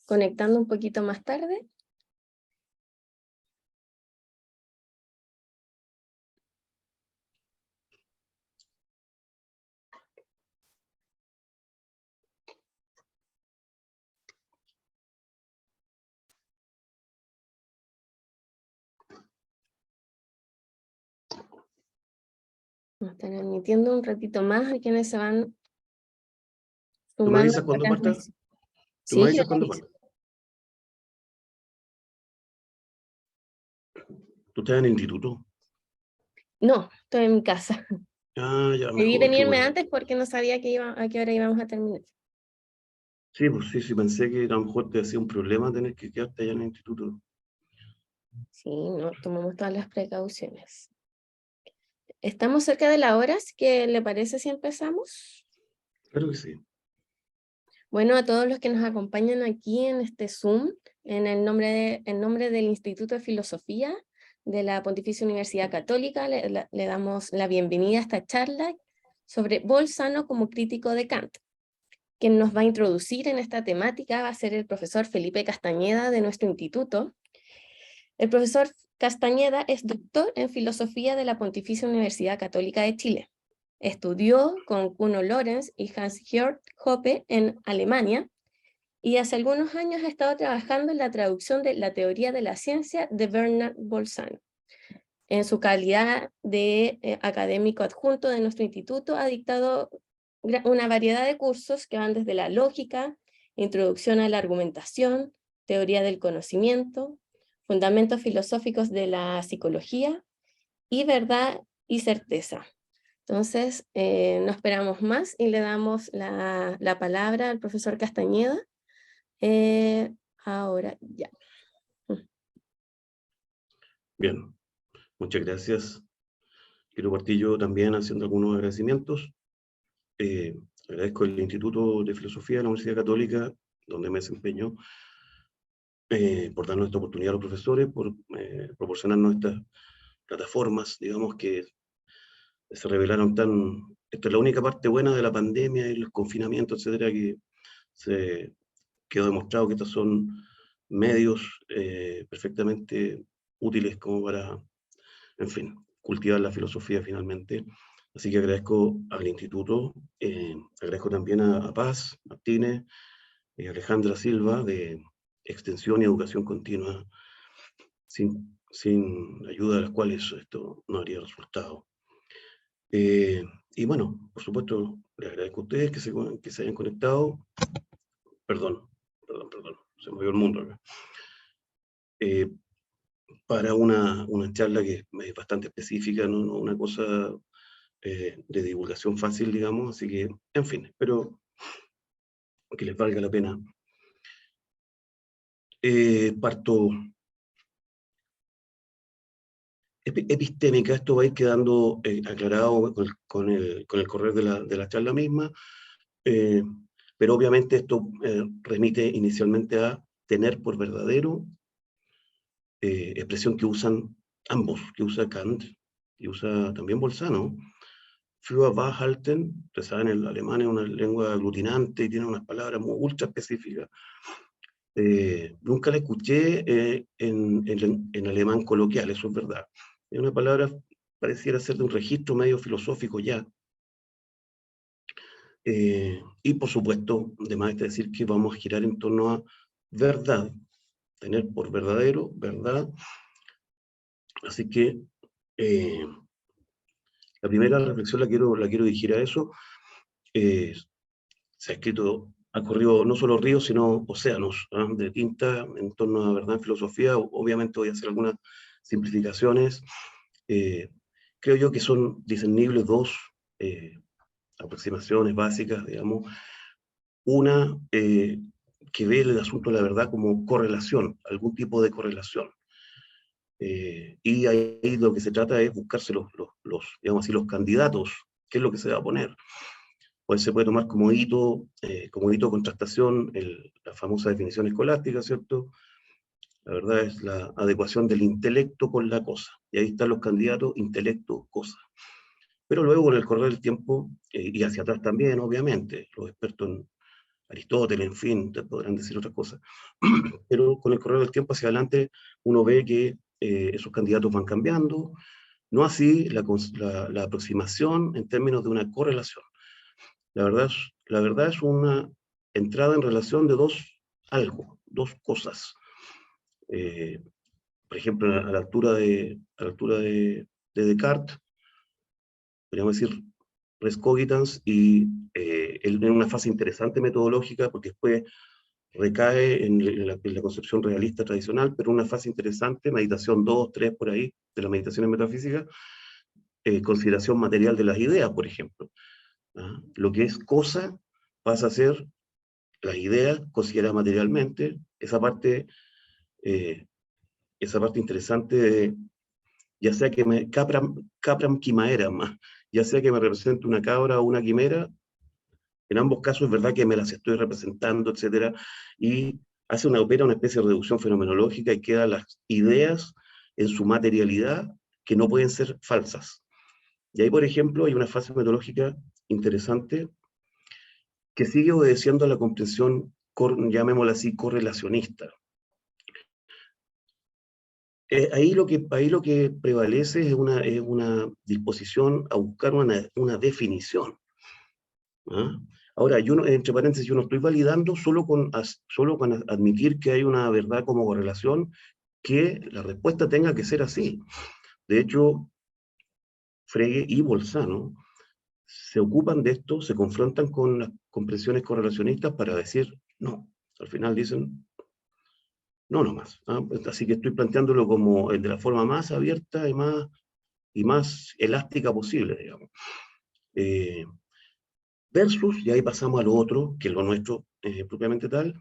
conectando un poquito más tarde. Nos están admitiendo un ratito más a quienes se van ¿Tú me sumando avisas a cuando la parta? transmisión. ¿Tú me Sí, yo avisas te cuando aviso. parta? ¿Tú estás en el instituto? No, estoy en mi casa. Ah, ya, Debí mejor, qué venirme bueno. antes porque no sabía a qué hora íbamos a terminar. Sí, pues sí, pensé que a lo mejor te hacía un problema tener que quedarte allá en el instituto. Sí, no, tomamos todas las precauciones. Estamos cerca de la hora, así que ¿le parece si empezamos? Claro que sí. Bueno, a todos los que nos acompañan aquí en este Zoom, en nombre del Instituto de Filosofía de la Pontificia Universidad Católica, le damos la bienvenida a esta charla sobre Bolzano como crítico de Kant. Quien nos va a introducir en esta temática va a ser el profesor Felipe Castañeda de nuestro instituto. El profesor Castañeda es doctor en Filosofía de la Pontificia Universidad Católica de Chile. Estudió con Kuno Lorenz y Hans-Georg Hoppe en Alemania y hace algunos años ha estado trabajando en la traducción de La teoría de la ciencia de Bernard Bolzano. En su calidad de académico adjunto de nuestro instituto, ha dictado una variedad de cursos que van desde la lógica, introducción a la argumentación, teoría del conocimiento, fundamentos filosóficos de la psicología y verdad y certeza. Entonces, no esperamos más y le damos la palabra al profesor Castañeda. Ahora ya. Bien, muchas gracias. Quiero partir yo también haciendo algunos agradecimientos. Agradezco al Instituto de Filosofía de la Universidad Católica, donde me desempeño, por darnos esta oportunidad a los profesores, por proporcionarnos estas plataformas, digamos, que se revelaron tan... Esta es la única parte buena de la pandemia y el confinamiento, etcétera, que se quedó demostrado que estos son medios perfectamente útiles como para, en fin, cultivar la filosofía finalmente. Así que agradezco al instituto, agradezco también a Paz Martínez y Alejandra Silva de Extensión y Educación Continua, sin ayuda de las cuales esto no habría resultado. Y bueno, por supuesto, les agradezco a ustedes que se hayan conectado. Perdón, se movió el mundo acá. Para una charla que es bastante específica, no una cosa de divulgación fácil, digamos, así que, en fin, espero que les valga la pena. Parto epistémica, esto va a ir quedando aclarado con el correr de la charla misma, pero obviamente esto remite inicialmente a tener por verdadero, expresión que usan ambos, que usa Kant y usa también Bolzano. Für Wahrhalten, ustedes saben, el alemán es una lengua aglutinante y tiene unas palabras muy ultra específicas. Nunca la escuché en alemán coloquial, eso es verdad. Es una palabra, pareciera ser de un registro medio filosófico ya. Y por supuesto, además de decir que vamos a girar en torno a verdad, tener por verdadero, verdad. Así que la primera reflexión la quiero dirigir a eso. Se ha corrido no solo ríos, sino océanos de tinta en torno a verdad en filosofía. Obviamente voy a hacer algunas simplificaciones. Creo yo que son discernibles dos aproximaciones básicas, digamos. Una que ve el asunto de la verdad como correlación, algún tipo de correlación. Y ahí lo que se trata es buscarse digamos así, los candidatos, qué es lo que se va a poner. Pues se puede tomar como hito de contrastación la famosa definición escolástica, ¿cierto? La verdad es la adecuación del intelecto con la cosa. Y ahí están los candidatos, intelecto, cosa. Pero luego, con el correr del tiempo, y hacia atrás también, obviamente, los expertos Aristóteles, en fin, te podrán decir otras cosas. Pero con el correr del tiempo hacia adelante, uno ve que esos candidatos van cambiando, no así la aproximación en términos de una correlación. La verdad es una entrada en relación de dos cosas. Por ejemplo, a la altura de Descartes, podríamos decir res cogitans, y en una fase interesante metodológica, porque después recae en la concepción realista tradicional, pero una fase interesante, meditación 2, 3 por ahí, de las meditaciones metafísicas, consideración material de las ideas, por ejemplo. ¿Ah? Lo que es cosa pasa a ser las ideas consideradas materialmente, eh, esa parte interesante de, ya sea que me capram quimaeram, ya sea que me represente una cabra o una quimera, en ambos casos es verdad que me las estoy representando, etcétera, y opera una especie de reducción fenomenológica y quedan las ideas en su materialidad que no pueden ser falsas. Y ahí, por ejemplo, hay una fase metodológica interesante que sigue obedeciendo a la comprensión, llamémosla así, correlacionista. Ahí lo que prevalece es una disposición a buscar una definición. ¿Ah? Ahora, entre paréntesis, yo no estoy validando solo con admitir que hay una verdad como correlación, que la respuesta tenga que ser así. De hecho, Frege y Bolzano se ocupan de esto, se confrontan con las comprensiones correlacionistas para decir no. Al final dicen no nomás. ¿Ah? Así que estoy planteándolo como de la forma más abierta y más elástica posible, digamos. Versus, y ahí pasamos a lo otro, que es lo nuestro propiamente tal,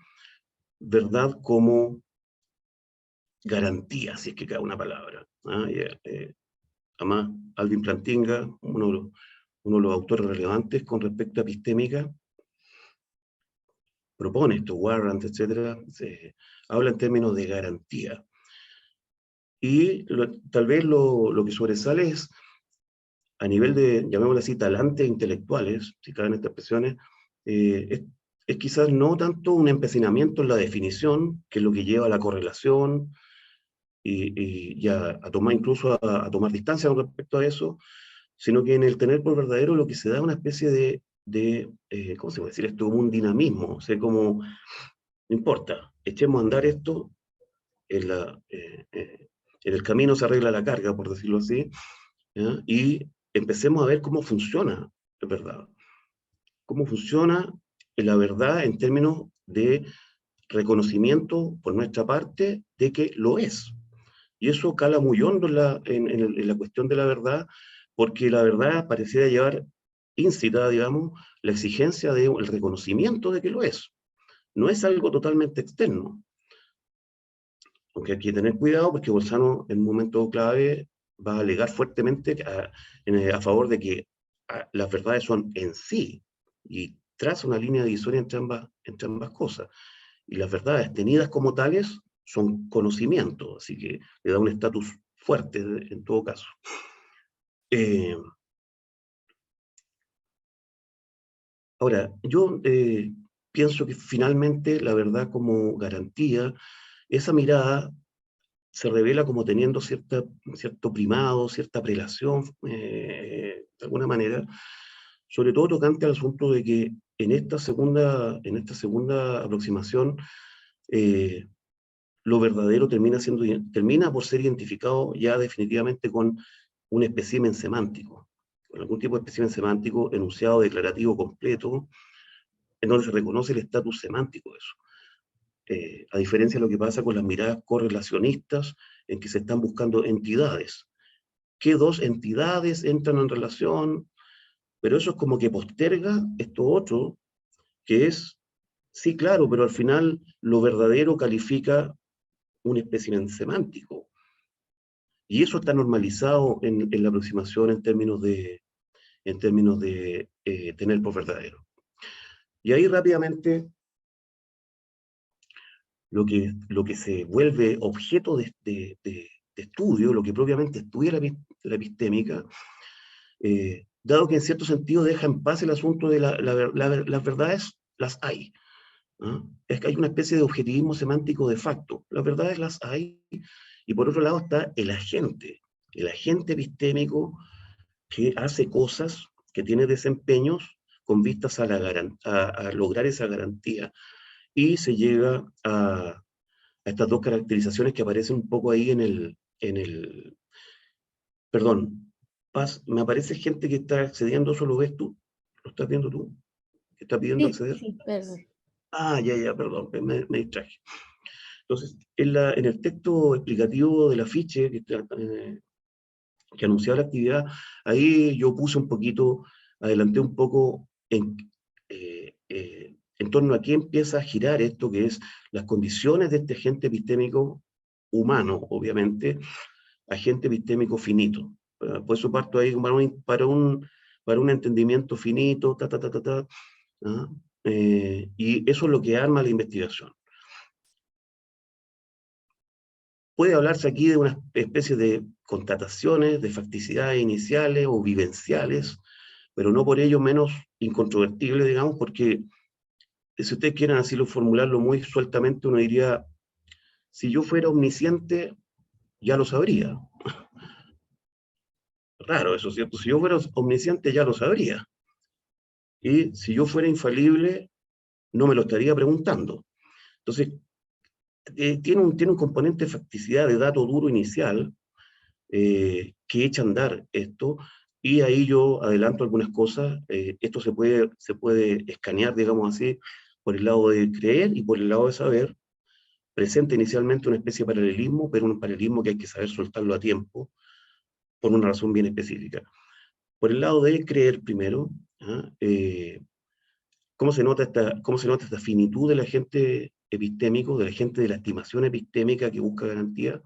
verdad como garantía, si es que cae una palabra. ¿Ah? Además, Alvin Plantinga, uno de los autores relevantes con respecto a epistémica, propone esto, warrant, etcétera, habla en términos de garantía. Y tal vez lo que sobresale es, a nivel de, llamémoslo así, talantes intelectuales, si caben estas expresiones, es quizás no tanto un empecinamiento en la definición, que es lo que lleva a la correlación, y a tomar incluso a tomar distancia con respecto a eso, sino que en el tener por verdadero lo que se da es una especie de ¿cómo se puede decir esto? Un dinamismo, o sea, como, no importa, echemos a andar esto, en, en el camino se arregla la carga, por decirlo así, ¿ya? Y empecemos a ver cómo funciona la verdad. Cómo funciona la verdad en términos de reconocimiento por nuestra parte de que lo es. Y eso cala muy hondo en la cuestión de la verdad, porque la verdad pareciera llevar íncita, digamos, la exigencia del reconocimiento de que lo es. No es algo totalmente externo. Aunque hay que tener cuidado porque Bolzano en un momento clave va a alegar fuertemente a favor de que las verdades son en sí, y traza una línea divisoria entre ambas cosas. Y las verdades tenidas como tales son conocimiento, así que le da un estatus fuerte en todo caso. Ahora, yo pienso que finalmente la verdad como garantía, esa mirada se revela como teniendo cierto primado, cierta prelación, de alguna manera, sobre todo tocante al asunto de que en esta segunda aproximación, lo verdadero termina por ser identificado ya definitivamente con un espécimen semántico, con algún tipo de espécimen semántico, enunciado declarativo completo, en donde se reconoce el estatus semántico de eso. A diferencia de lo que pasa con las miradas correlacionistas, en que se están buscando entidades. ¿Qué dos entidades entran en relación? Pero eso es como que posterga esto otro, que es, sí, claro, pero al final lo verdadero califica un espécimen semántico. Y eso está normalizado en la aproximación en términos de tener por verdadero. Y ahí rápidamente lo que se vuelve objeto de estudio, lo que propiamente estudia la epistémica, dado que en cierto sentido deja en paz el asunto de las verdades, las hay. ¿Ah? Es que hay una especie de objetivismo semántico de facto. Las verdades las hay, y por otro lado está el agente epistémico que hace cosas, que tiene desempeños con vistas a lograr esa garantía, y se llega a estas dos caracterizaciones que aparecen un poco ahí perdón, Paz, me aparece gente que está accediendo, ¿eso lo ves tú? ¿Lo estás viendo tú? ¿Que está pidiendo Sí, acceder? sí, perdón. Ah, ya, perdón, me distraje. Entonces, en el texto explicativo del afiche que anunciaba la actividad, ahí yo puse un poquito, adelanté un poco en torno a qué empieza a girar esto, que es las condiciones de este agente epistémico humano, obviamente, agente epistémico finito. Por eso parto ahí para un entendimiento finito, ¿ah? Y eso es lo que arma la investigación. Puede hablarse aquí de una especie de constataciones, de facticidades iniciales o vivenciales, pero no por ello menos incontrovertibles, digamos, porque si ustedes quieren así formularlo muy sueltamente, uno diría, si yo fuera omnisciente, ya lo sabría. Raro eso, ¿cierto? Si yo fuera omnisciente, ya lo sabría. Y si yo fuera infalible, no me lo estaría preguntando. Entonces, tiene un componente de facticidad, de dato duro inicial, que echa a andar esto, y ahí yo adelanto algunas cosas. Esto se puede escanear, digamos así, por el lado de creer y por el lado de saber. Presenta inicialmente una especie de paralelismo, pero un paralelismo que hay que saber soltarlo a tiempo, por una razón bien específica. Por el lado de creer primero, ¿ah? ¿Cómo se nota esta finitud del agente epistémico, del agente de la estimación epistémica que busca garantía?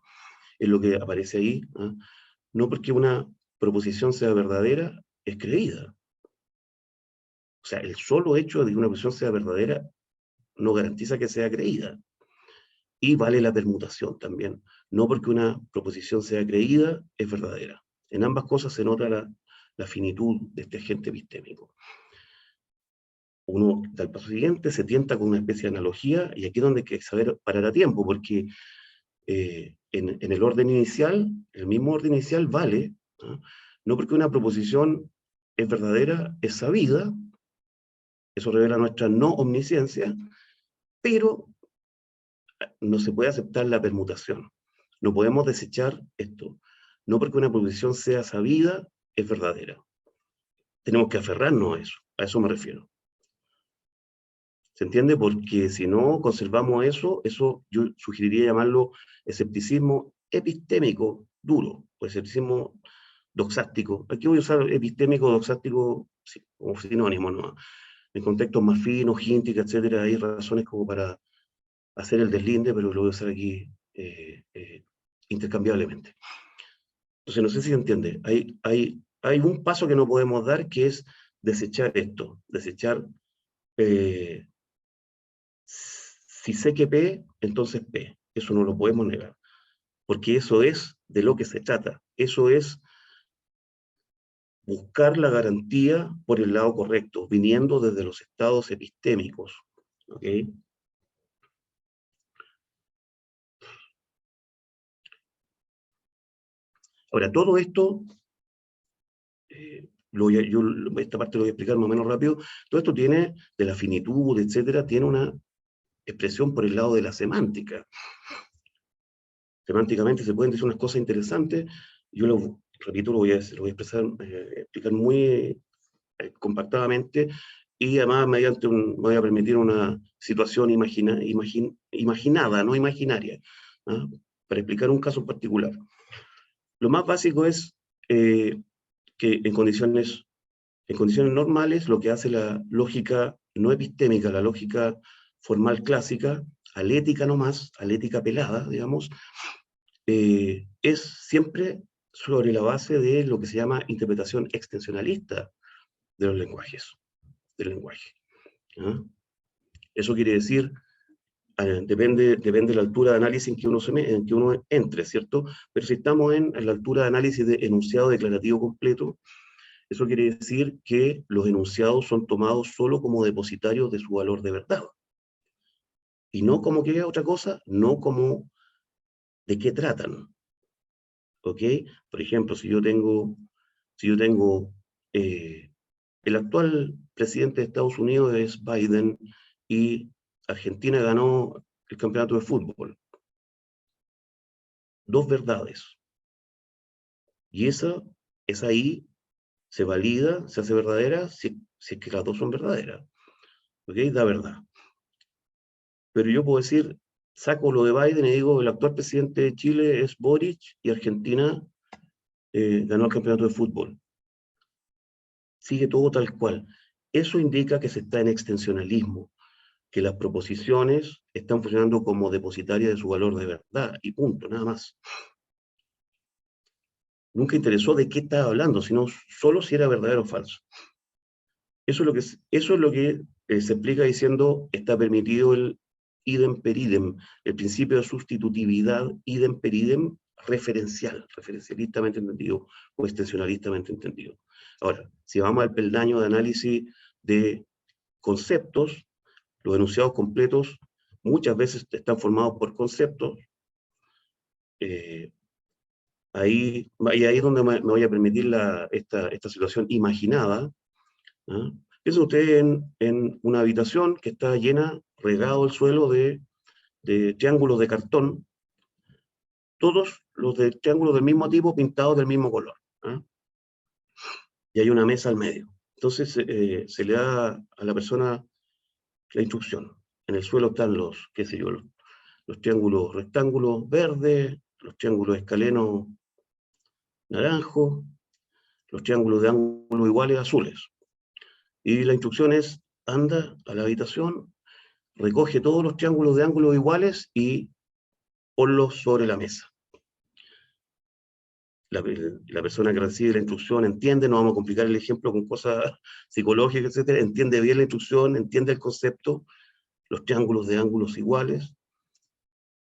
Es lo que aparece ahí. ¿Ah? No porque una proposición sea verdadera, es creída. O sea, el solo hecho de que una proposición sea verdadera no garantiza que sea creída. Y vale la permutación también. No porque una proposición sea creída, es verdadera. En ambas cosas se nota la finitud de este agente epistémico. Uno da el paso siguiente, se tienta con una especie de analogía, y aquí es donde hay que saber parar a tiempo, porque en el orden inicial, el mismo orden inicial vale, ¿no? No porque una proposición es verdadera, es sabida, eso revela nuestra no omnisciencia, pero no se puede aceptar la permutación. No podemos desechar esto. No porque una proposición sea sabida, es verdadera. Tenemos que aferrarnos a eso me refiero. ¿Se entiende? Porque si no conservamos eso yo sugeriría llamarlo escepticismo epistémico duro, o escepticismo doxástico. Aquí voy a usar epistémico, doxástico, sí, como sinónimo, ¿no? En contextos más finos, Hintic, etcétera, hay razones como para hacer el deslinde, pero lo voy a usar aquí intercambiablemente. Entonces, no sé si se entiende. Hay un paso que no podemos dar, que es desechar esto, desechar si sé que P, entonces P. Eso no lo podemos negar, porque eso es de lo que se trata. Eso es buscar la garantía por el lado correcto, viniendo desde los estados epistémicos. ¿Ok? Ahora, todo esto, esta parte lo voy a explicar más o menos rápido, todo esto tiene, de la finitud, etcétera, tiene una expresión por el lado de la semántica. Semánticamente se pueden decir unas cosas interesantes, yo repito, lo voy a explicar muy compactadamente, y además voy a permitir una situación imaginada, no imaginaria, ¿ah? Para explicar un caso particular. Lo más básico es que en condiciones normales, lo que hace la lógica no epistémica, la lógica formal clásica, alética nomás, alética pelada, digamos, es siempre sobre la base de lo que se llama interpretación extensionalista de los lenguajes, del lenguaje. ¿Ah? Eso quiere decir, depende de la altura de análisis en que uno entre, ¿cierto? Pero si estamos en la altura de análisis de enunciado declarativo completo, eso quiere decir que los enunciados son tomados solo como depositarios de su valor de verdad. Y no como que es otra cosa, no como de qué tratan. ¿Ok? Por ejemplo, si yo tengo el actual presidente de Estados Unidos es Biden y Argentina ganó el campeonato de fútbol. Dos verdades. Y esa ahí se valida, se hace verdadera, si es que las dos son verdaderas. ¿Ok? Da verdad. Pero yo puedo decir, saco lo de Biden y digo, el actual presidente de Chile es Boric y Argentina ganó el campeonato de fútbol. Sigue todo tal cual. Eso indica que se está en extensionalismo, que las proposiciones están funcionando como depositarias de su valor de verdad, y punto, nada más. Nunca interesó de qué estaba hablando, sino solo si era verdadero o falso. Eso es lo que se explica diciendo está permitido el idem per idem, el principio de sustitutividad idem per idem referencialistamente entendido o extensionalistamente entendido. Ahora, si vamos al peldaño de análisis de conceptos, los enunciados completos muchas veces están formados por conceptos. Ahí es donde me voy a permitir esta situación imaginada. ¿Ah? Piensen ustedes en una habitación que está llena, regado el suelo de triángulos de cartón, todos los de triángulos del mismo tipo pintados del mismo color. ¿Ah? Y hay una mesa al medio. Entonces se le da a la persona la instrucción. En el suelo están qué sé yo, los triángulos rectángulos verdes, los triángulos escalenos naranjos, los triángulos de ángulos iguales azules. Y la instrucción es, anda a la habitación, recoge todos los triángulos de ángulos iguales y ponlos sobre la mesa. La persona que recibe la instrucción entiende, no vamos a complicar el ejemplo con cosas psicológicas, etcétera, entiende bien la instrucción, entiende el concepto, los triángulos de ángulos iguales,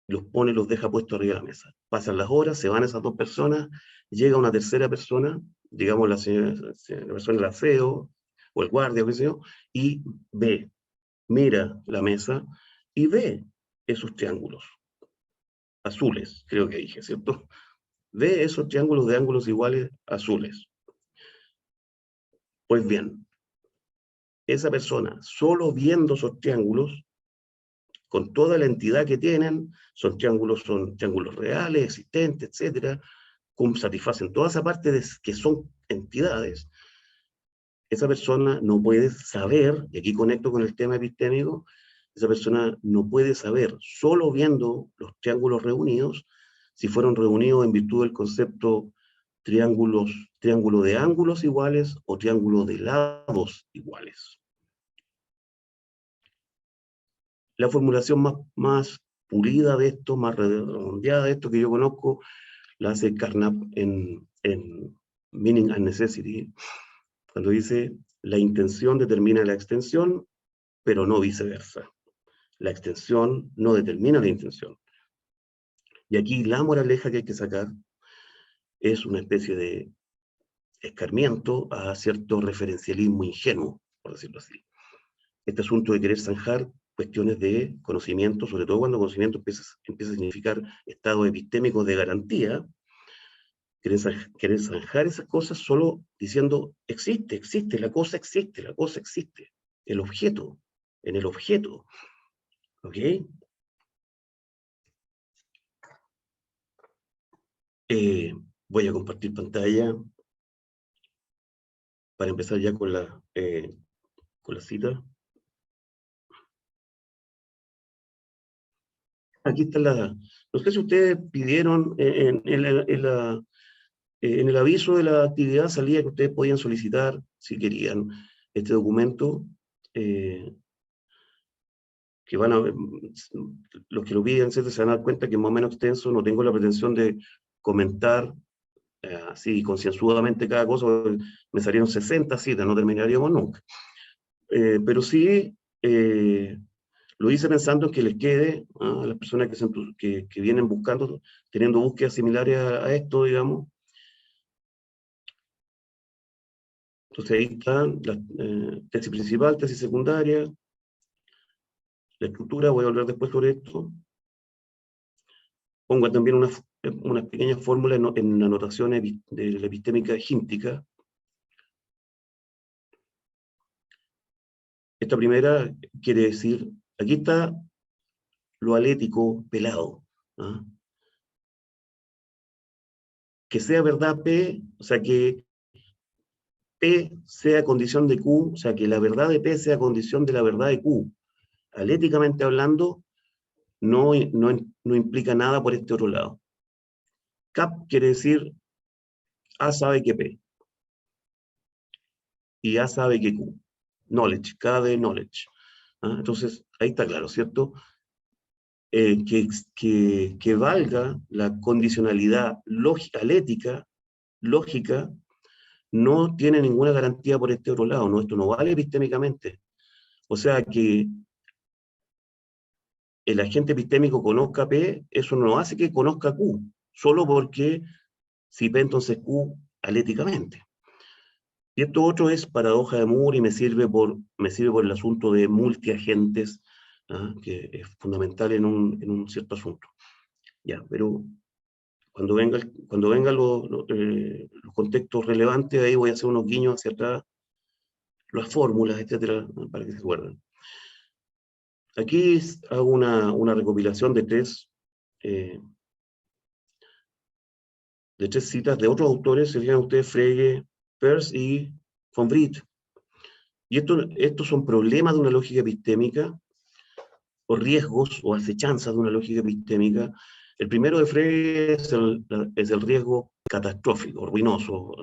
los pone, los deja puestos arriba de la mesa. Pasan las horas, se van esas dos personas, llega una tercera persona, digamos la persona del aseo, o el guardia, o qué sé yo, y mira la mesa, y ve esos triángulos azules, creo que dije, ¿cierto? Ve esos triángulos de ángulos iguales azules. Pues bien, esa persona, solo viendo esos triángulos, con toda la entidad que tienen, son triángulos reales, existentes, etcétera, satisfacen toda esa parte que son entidades, esa persona no puede saber, y aquí conecto con el tema epistémico, esa persona no puede saber, solo viendo los triángulos reunidos, si fueron reunidos en virtud del concepto triángulo de ángulos iguales o triángulo de lados iguales. La formulación más pulida de esto, más redondeada de esto que yo conozco, la hace Carnap en Meaning and Necessity, cuando dice, la intención determina la extensión, pero no viceversa. La extensión no determina la intención. Y aquí la moraleja que hay que sacar es una especie de escarmiento a cierto referencialismo ingenuo, por decirlo así. Este asunto de querer zanjar cuestiones de conocimiento, sobre todo cuando conocimiento empieza a significar estados epistémicos de garantía, querer zanjar esas cosas solo diciendo, existe, la cosa existe, el objeto, en el objeto. ¿Ok? Voy a compartir pantalla para empezar ya con la cita. Aquí está no sé si ustedes pidieron en el aviso de la actividad salía que ustedes podían solicitar, si querían, este documento, que van a ver, los que lo piden, se van a dar cuenta que es más o menos extenso, no tengo la pretensión de comentar así concienzudamente cada cosa, me salieron 60 citas, no terminaríamos nunca. Pero sí lo hice pensando en que les quede a las personas que vienen buscando, teniendo búsquedas similares a esto, digamos. Entonces ahí están la tesis principal, tesis secundaria, la estructura, voy a hablar después sobre esto. Pongo también una pequeña fórmula en la notación de la epistémica egíntica. Esta primera quiere decir, aquí está lo alético pelado. ¿Ah? Que sea verdad P, o sea, que P sea condición de Q, o sea, que la verdad de P sea condición de la verdad de Q. Aléticamente hablando, no implica nada por este otro lado. Cap quiere decir A sabe que P. Y A sabe que Q. Knowledge, K de knowledge. ¿Ah? Entonces, ahí está claro, ¿cierto? Que valga la condicionalidad lógica, alética, lógica, no tiene ninguna garantía por este otro lado, ¿no? Esto no vale epistémicamente. O sea que el agente epistémico conozca P, eso no hace que conozca Q, solo porque si P entonces Q aléticamente. Y esto otro es paradoja de Moore y me sirve por el asunto de multiagentes, ¿ah? Que es fundamental en un cierto asunto. Ya, pero cuando vengan los contextos relevantes, ahí voy a hacer unos guiños hacia atrás, las fórmulas, etcétera, para que se acuerden. Aquí hago una recopilación de tres citas de otros autores, se fijan ustedes, Frege, Peirce y von Wright. Y estos son problemas de una lógica epistémica, o riesgos o acechanzas de una lógica epistémica. El primero de Frege es el riesgo catastrófico, ruinoso.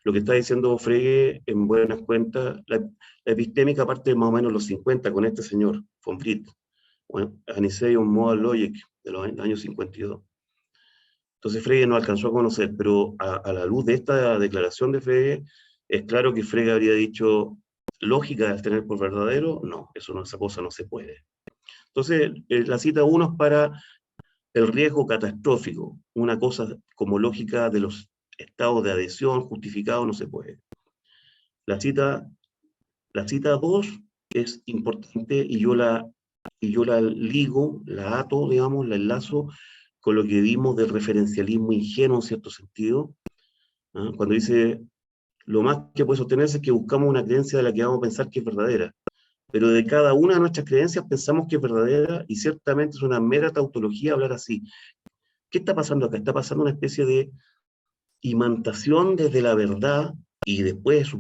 Lo que está diciendo Frege, en buenas cuentas, la epistémica parte de más o menos los 50 con este señor, von Wright, Aniseum Modal Logic, de los años 52. Entonces Frege no alcanzó a conocer, pero a la luz de esta declaración de Frege, es claro que Frege habría dicho, lógica de tener por verdadero, no, esa cosa no se puede. Entonces, la cita 1 es para el riesgo catastrófico, una cosa como lógica de los estados de adhesión justificados no se puede. La cita 2 es importante y yo la ligo, la ato, digamos, la enlazo con lo que vimos del referencialismo ingenuo en cierto sentido, ¿ah? Cuando dice, lo más que puede sostenerse es que buscamos una creencia de la que vamos a pensar que es verdadera, pero de cada una de nuestras creencias pensamos que es verdadera y ciertamente es una mera tautología hablar así. ¿Qué está pasando acá? Está pasando una especie de imantación desde la verdad y después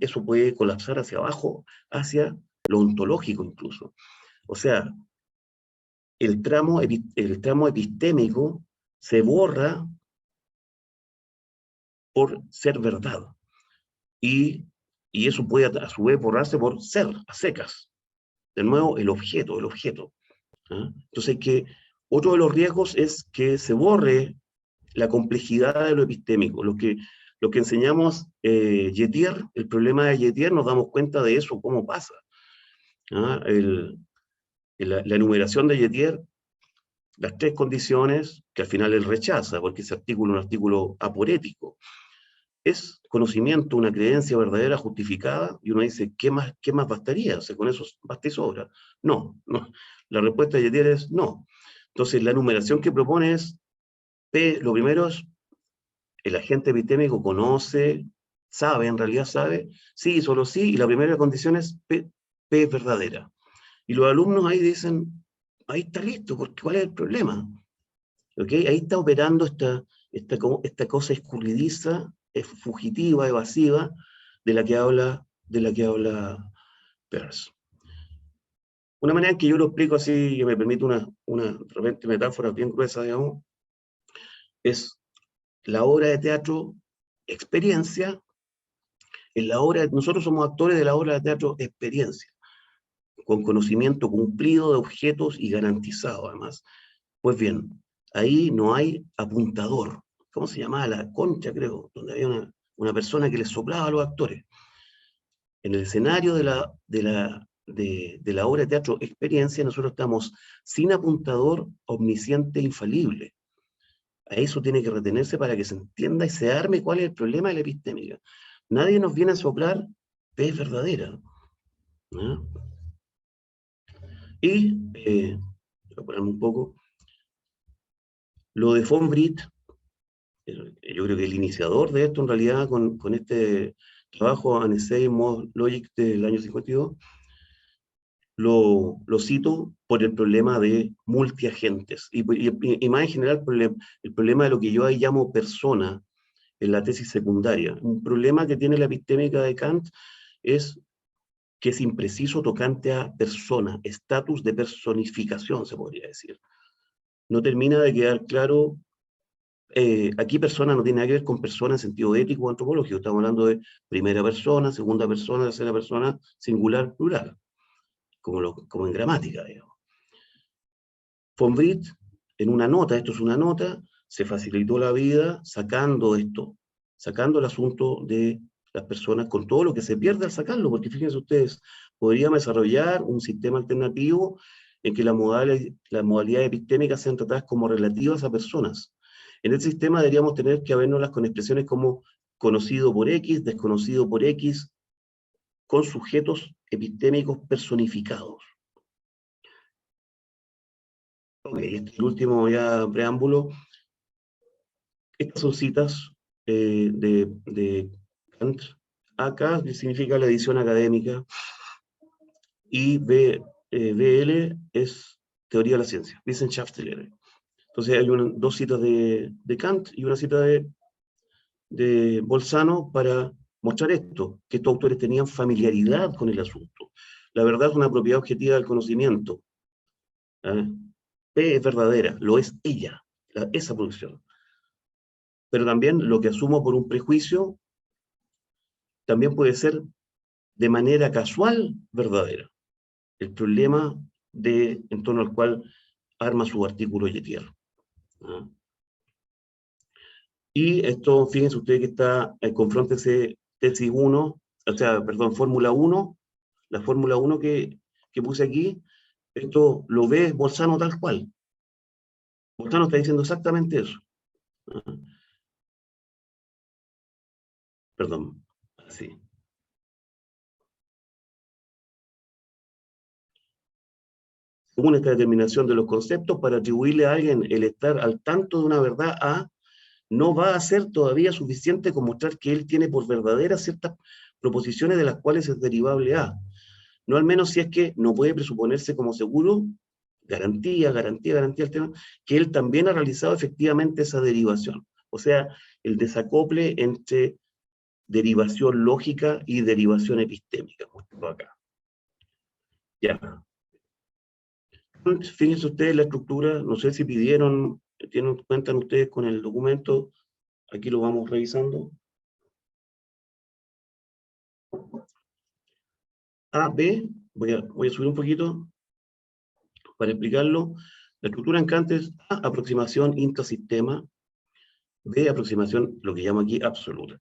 eso puede colapsar hacia abajo, hacia lo ontológico incluso. O sea, el tramo epistémico se borra por ser verdad. Y eso puede a su vez borrarse por ser, a secas. De nuevo, el objeto. ¿Ah? Entonces, otro de los riesgos es que se borre la complejidad de lo epistémico. Lo que enseñamos Yetier, el problema de Yetier, nos damos cuenta de eso, cómo pasa. ¿Ah? La enumeración de Yetier, las tres condiciones que al final él rechaza, porque ese artículo es un artículo aporético. Es conocimiento, una creencia verdadera, justificada, y uno dice, ¿qué más bastaría? O sea, con eso basta y sobra. No. La respuesta de Yetier es no. Entonces, la enumeración que propone es, lo primero es, el agente epistémico conoce, sabe, en realidad sabe, sí, solo sí, y la primera condición es P es verdadera. Y los alumnos ahí dicen, ahí está listo, porque ¿cuál es el problema? ¿Okay? Ahí está operando esta cosa escurridiza, fugitiva, evasiva, de la que habla Peirce. Una manera en que yo lo explico así, que me permite una de repente metáfora bien gruesa, digamos, es la obra de teatro experiencia. Nosotros somos actores de la obra de teatro experiencia, con conocimiento cumplido de objetos y garantizado además. Pues bien, ahí no hay apuntador. ¿Cómo se llamaba? La concha, creo, donde había una persona que les soplaba a los actores. En el escenario de la obra de teatro experiencia, nosotros estamos sin apuntador omnisciente e infalible. A eso tiene que retenerse para que se entienda y se arme cuál es el problema de la epistémica. Nadie nos viene a soplar P es verdadera. ¿No? Y, voy a ponerme un poco, lo de von Wright, yo creo que el iniciador de esto en realidad con este trabajo An Essay in Modern Logic del año 52, lo cito por el problema de multiagentes y más en general el problema de lo que yo ahí llamo persona en la tesis secundaria. Un problema que tiene la epistémica de Kant es que es impreciso tocante a persona, estatus de personificación, se podría decir. No termina de quedar claro. Aquí persona no tiene nada que ver con persona en sentido ético o antropológico. Estamos hablando de primera persona, segunda persona, tercera persona, singular, plural, como en gramática, digamos. Von Wright, en una nota, esto es una nota, se facilitó la vida sacando esto, sacando el asunto de las personas con todo lo que se pierde al sacarlo, porque fíjense ustedes, podríamos desarrollar un sistema alternativo en que las modalidades epistémicas sean tratadas como relativas a personas. En este sistema deberíamos tener que habernoslas con expresiones como conocido por X, desconocido por X, con sujetos epistémicos personificados. Ok, el último ya preámbulo. Estas son citas de Kant. Acá significa la edición académica y BL es teoría de la ciencia, Wissenschaftslehre. Entonces hay dos citas de Kant y una cita de Bolzano para mostrar esto, que estos autores tenían familiaridad con el asunto. La verdad es una propiedad objetiva del conocimiento. P es verdadera, lo es ella, esa producción. Pero también lo que asumo por un prejuicio también puede ser de manera casual verdadera. El problema en torno al cual arma su artículo Yetier. Y esto, fíjense ustedes que está, confróntese tesis 1, o sea, perdón, fórmula 1, la fórmula 1 que puse aquí, esto lo ve Bolzano tal cual. Bolzano está diciendo exactamente eso. Perdón, así. Según esta determinación de los conceptos, para atribuirle a alguien el estar al tanto de una verdad A, no va a ser todavía suficiente con mostrar que él tiene por verdaderas ciertas proposiciones de las cuales es derivable A. No al menos si es que no puede presuponerse como seguro, garantía el tema, que él también ha realizado efectivamente esa derivación. O sea, el desacople entre derivación lógica y derivación epistémica. Acá. Ya. Fíjense ustedes la estructura, no sé si cuentan ustedes con el documento, aquí lo vamos revisando. A, B, voy a subir un poquito para explicarlo. La estructura en Kant es A, aproximación intrasistema, B, aproximación, lo que llamo aquí, absoluta.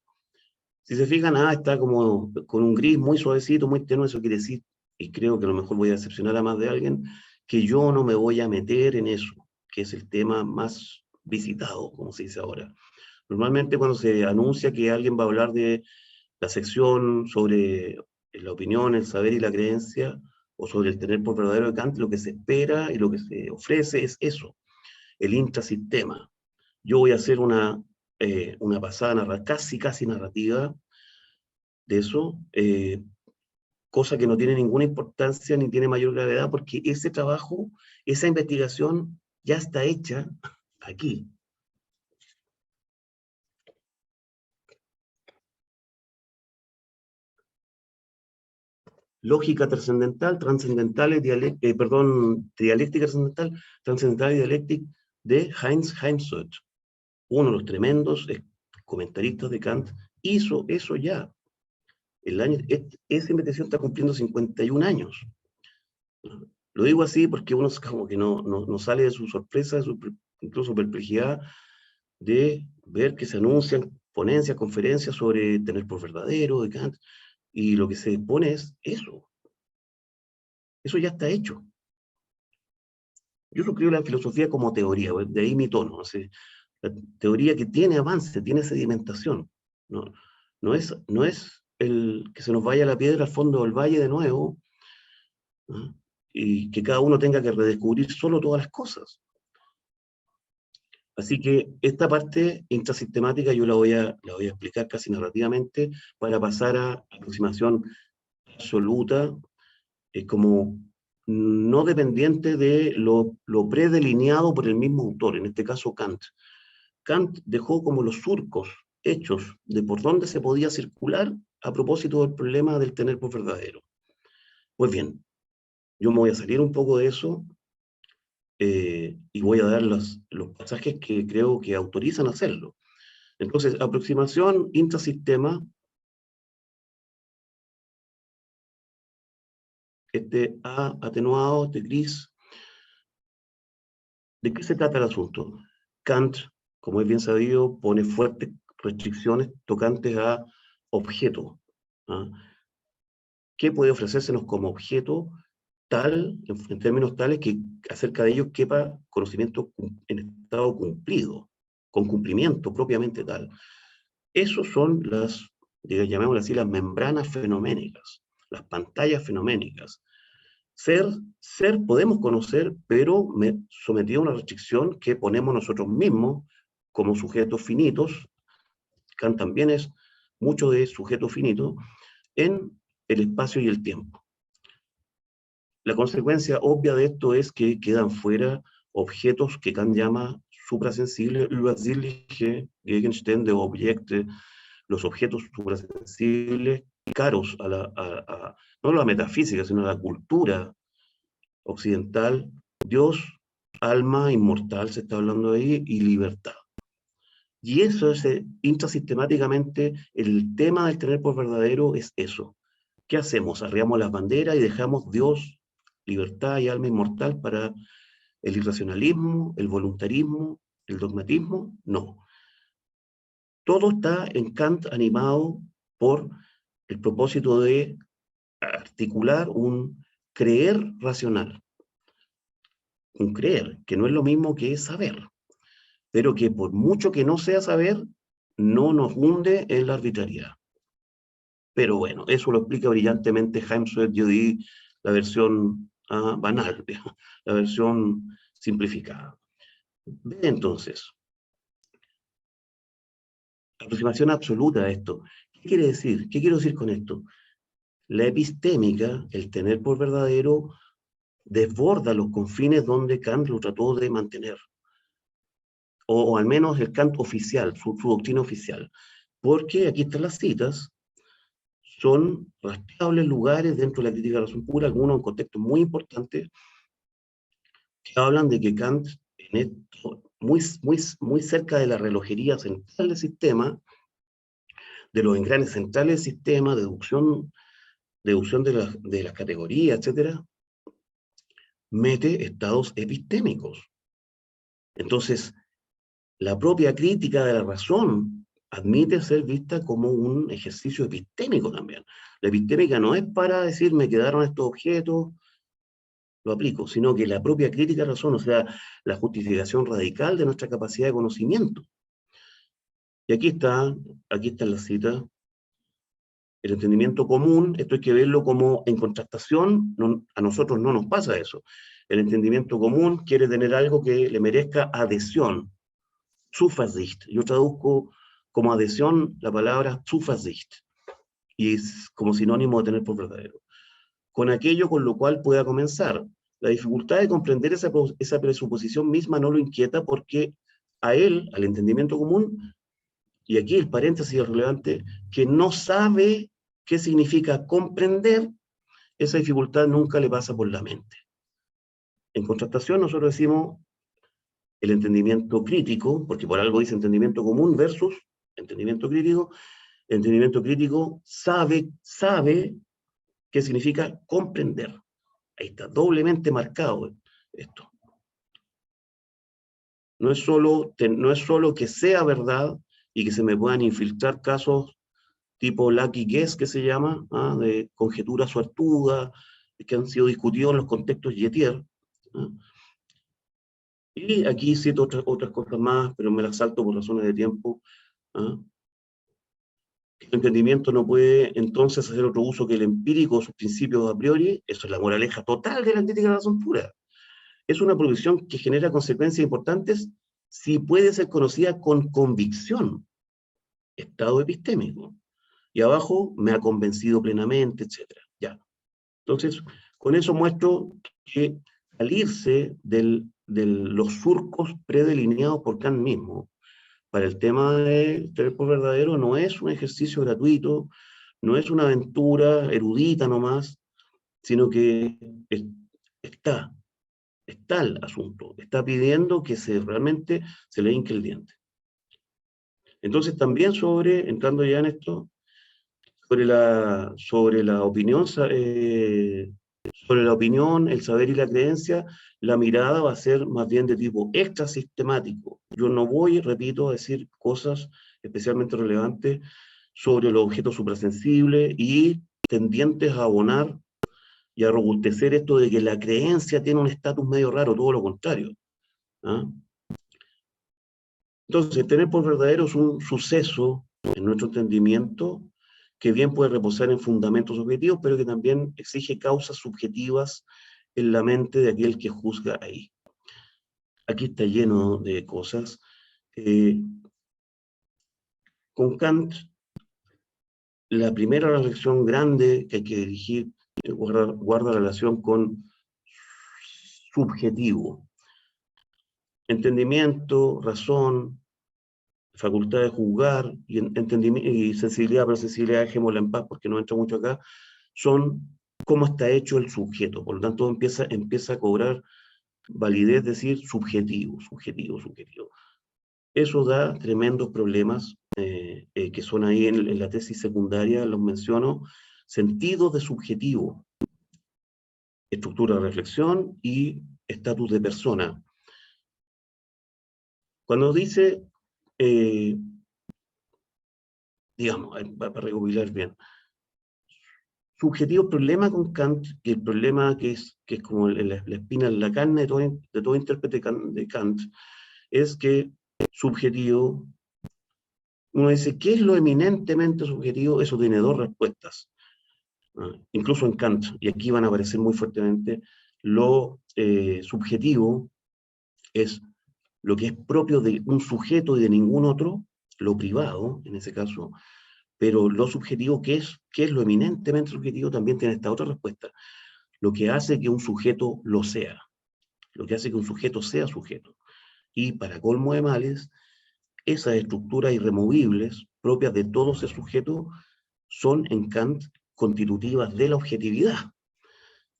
Si se fijan, A está como con un gris muy suavecito, muy tenue, eso quiere decir, y creo que a lo mejor voy a decepcionar a más de alguien, que yo no me voy a meter en eso, que es el tema más visitado, como se dice ahora. Normalmente cuando se anuncia que alguien va a hablar de la sección sobre la opinión, el saber y la creencia, o sobre el tener por verdadero de Kant, lo que se espera y lo que se ofrece es eso, el intrasistema. Yo voy a hacer una pasada casi narrativa de eso, cosa que no tiene ninguna importancia ni tiene mayor gravedad, porque ese trabajo, esa investigación ya está hecha aquí. Lógica trascendental, dialéctica trascendental y dialéctica de Heinz Heimsoeth, uno de los tremendos comentaristas de Kant, hizo eso ya. Esa investigación está cumpliendo 51 años. Lo digo así porque uno como que no sale de su sorpresa, de incluso perplejidad, de ver que se anuncian ponencias, conferencias sobre tener por verdadero de Kant, y lo que se pone es eso. Eso ya está hecho. Yo suscribo la filosofía como teoría, de ahí mi tono. O sea, la teoría que tiene avance, tiene sedimentación. No es el que se nos vaya la piedra al fondo del valle de nuevo, ¿no? y que cada uno tenga que redescubrir solo todas las cosas. Así que esta parte intrasistemática yo la voy a explicar casi narrativamente para pasar a aproximación absoluta, como no dependiente de lo predelineado por el mismo autor, en este caso Kant. Kant dejó como los surcos hechos de por dónde se podía circular a propósito del problema del tener por verdadero. Pues bien, yo me voy a salir un poco de eso y voy a dar los pasajes que creo que autorizan a hacerlo. Entonces, aproximación intrasistema, este A atenuado, este gris. ¿De qué se trata el asunto? Kant, como es bien sabido, pone fuertes restricciones tocantes a objeto. ¿Ah? ¿Qué puede ofrecérsenos como objeto tal, en términos tales que acerca de ello quepa conocimiento en estado cumplido, con cumplimiento propiamente tal? Esos son las, llamémoslo así, las membranas fenoménicas, las pantallas fenoménicas. Ser podemos conocer, pero sometido a una restricción que ponemos nosotros mismos como sujetos finitos. Kant también es mucho de sujeto finito en el espacio y el tiempo. La consecuencia obvia de esto es que quedan fuera objetos que Kant llama suprasensibles, übersinnliche Gegenstände o Objekte, los objetos suprasensibles caros a no a la metafísica, sino a la cultura occidental, Dios, alma inmortal, se está hablando ahí, y libertad. Y eso es, intrasistemáticamente, el tema del tener por verdadero es eso. ¿Qué hacemos? Arriamos las banderas y dejamos Dios, libertad y alma inmortal para el irracionalismo, el voluntarismo, el dogmatismo. No. Todo está en Kant animado por el propósito de articular un creer racional. Un creer, que no es lo mismo que saber, pero que por mucho que no sea saber, no nos hunde en la arbitrariedad. Pero bueno, eso lo explica brillantemente Hemsworth. Yo di la versión banal, la versión simplificada. Entonces, aproximación absoluta a esto. ¿Qué quiere decir? ¿Qué quiero decir con esto? La epistémica, el tener por verdadero, desborda los confines donde Kant lo trató de mantener. O al menos el Kant oficial, su doctrina oficial. Porque aquí están las citas, son rastreables lugares dentro de la crítica de la razón pura, algunos en contextos muy importantes, que hablan de que Kant, en esto, muy cerca de la relojería central del sistema, de los engranes centrales del sistema, deducción de las categorías, etcétera, mete estados epistémicos. Entonces, la propia crítica de la razón admite ser vista como un ejercicio epistémico también. La epistémica no es para decir me quedaron estos objetos, lo aplico, sino que la propia crítica de la razón, o sea, la justificación radical de nuestra capacidad de conocimiento. Y aquí está la cita. El entendimiento común, esto hay que verlo como en contrastación, a nosotros no nos pasa eso. El entendimiento común quiere tener algo que le merezca adhesión, Zuversicht. Yo traduzco como adhesión la palabra Zuversicht, y es como sinónimo de tener por verdadero. Con aquello con lo cual pueda comenzar. La dificultad de comprender esa presuposición misma no lo inquieta porque a él, al entendimiento común, y aquí el paréntesis es relevante, que no sabe qué significa comprender, esa dificultad nunca le pasa por la mente. En contrastación, nosotros decimos el entendimiento crítico, porque por algo dice entendimiento común versus entendimiento crítico. El entendimiento crítico sabe qué significa comprender. Ahí está, doblemente marcado esto. No es solo que sea verdad y que se me puedan infiltrar casos tipo lucky guess, que se llama, de conjetura suertuda, que han sido discutidos en los contextos Yetier. Y aquí cito otras cosas más, pero me las salto por razones de tiempo. El entendimiento no puede entonces hacer otro uso que el empírico o sus principios a priori. Eso es la moraleja total de la crítica de la razón pura. Es una prohibición que genera consecuencias importantes si puede ser conocida con convicción, estado epistémico. Y abajo me ha convencido plenamente, etc. Ya. Entonces, con eso muestro que salirse de los surcos predelineados por Kant mismo para el tema del tener por verdadero no es un ejercicio gratuito, no es una aventura erudita nomás, sino que está el asunto, está pidiendo que realmente se le hinque el diente. Entonces también entrando ya en esto, sobre la opinión, el saber y la creencia, la mirada va a ser más bien de tipo extra sistemático. Yo no voy, repito, a decir cosas especialmente relevantes sobre los objetos suprasensibles y tendientes a abonar y a robustecer esto de que la creencia tiene un estatus medio raro, todo lo contrario. ¿Ah? Entonces, tener por verdadero es un suceso en nuestro entendimiento que bien puede reposar en fundamentos objetivos, pero que también exige causas subjetivas en la mente de aquel que juzga ahí. Aquí está lleno de cosas. Con Kant, la primera reflexión grande que hay que dirigir guarda relación con subjetivo. Entendimiento, razón, facultad de juzgar y sensibilidad, pero sensibilidad dejémosla en paz porque no entra mucho acá, son cómo está hecho el sujeto. Por lo tanto, empieza a cobrar validez, decir subjetivo. Eso da tremendos problemas que son ahí en la tesis secundaria, los menciono, sentido de subjetivo, estructura de reflexión y estatus de persona. Cuando dice, digamos, para recopilar bien, subjetivo problema con Kant, y el problema que es como la espina en la carne de todo intérprete de Kant, es que subjetivo, uno dice, ¿qué es lo eminentemente subjetivo? Eso tiene dos respuestas. Incluso en Kant, y aquí van a aparecer muy fuertemente, lo subjetivo es lo que es propio de un sujeto y de ningún otro, lo privado, en ese caso, pero lo subjetivo, ¿qué es lo eminentemente subjetivo? También tiene esta otra respuesta. Lo que hace que un sujeto lo sea. Lo que hace que un sujeto sea sujeto. Y para colmo de males, esas estructuras irremovibles, propias de todo ese sujeto, son en Kant constitutivas de la objetividad.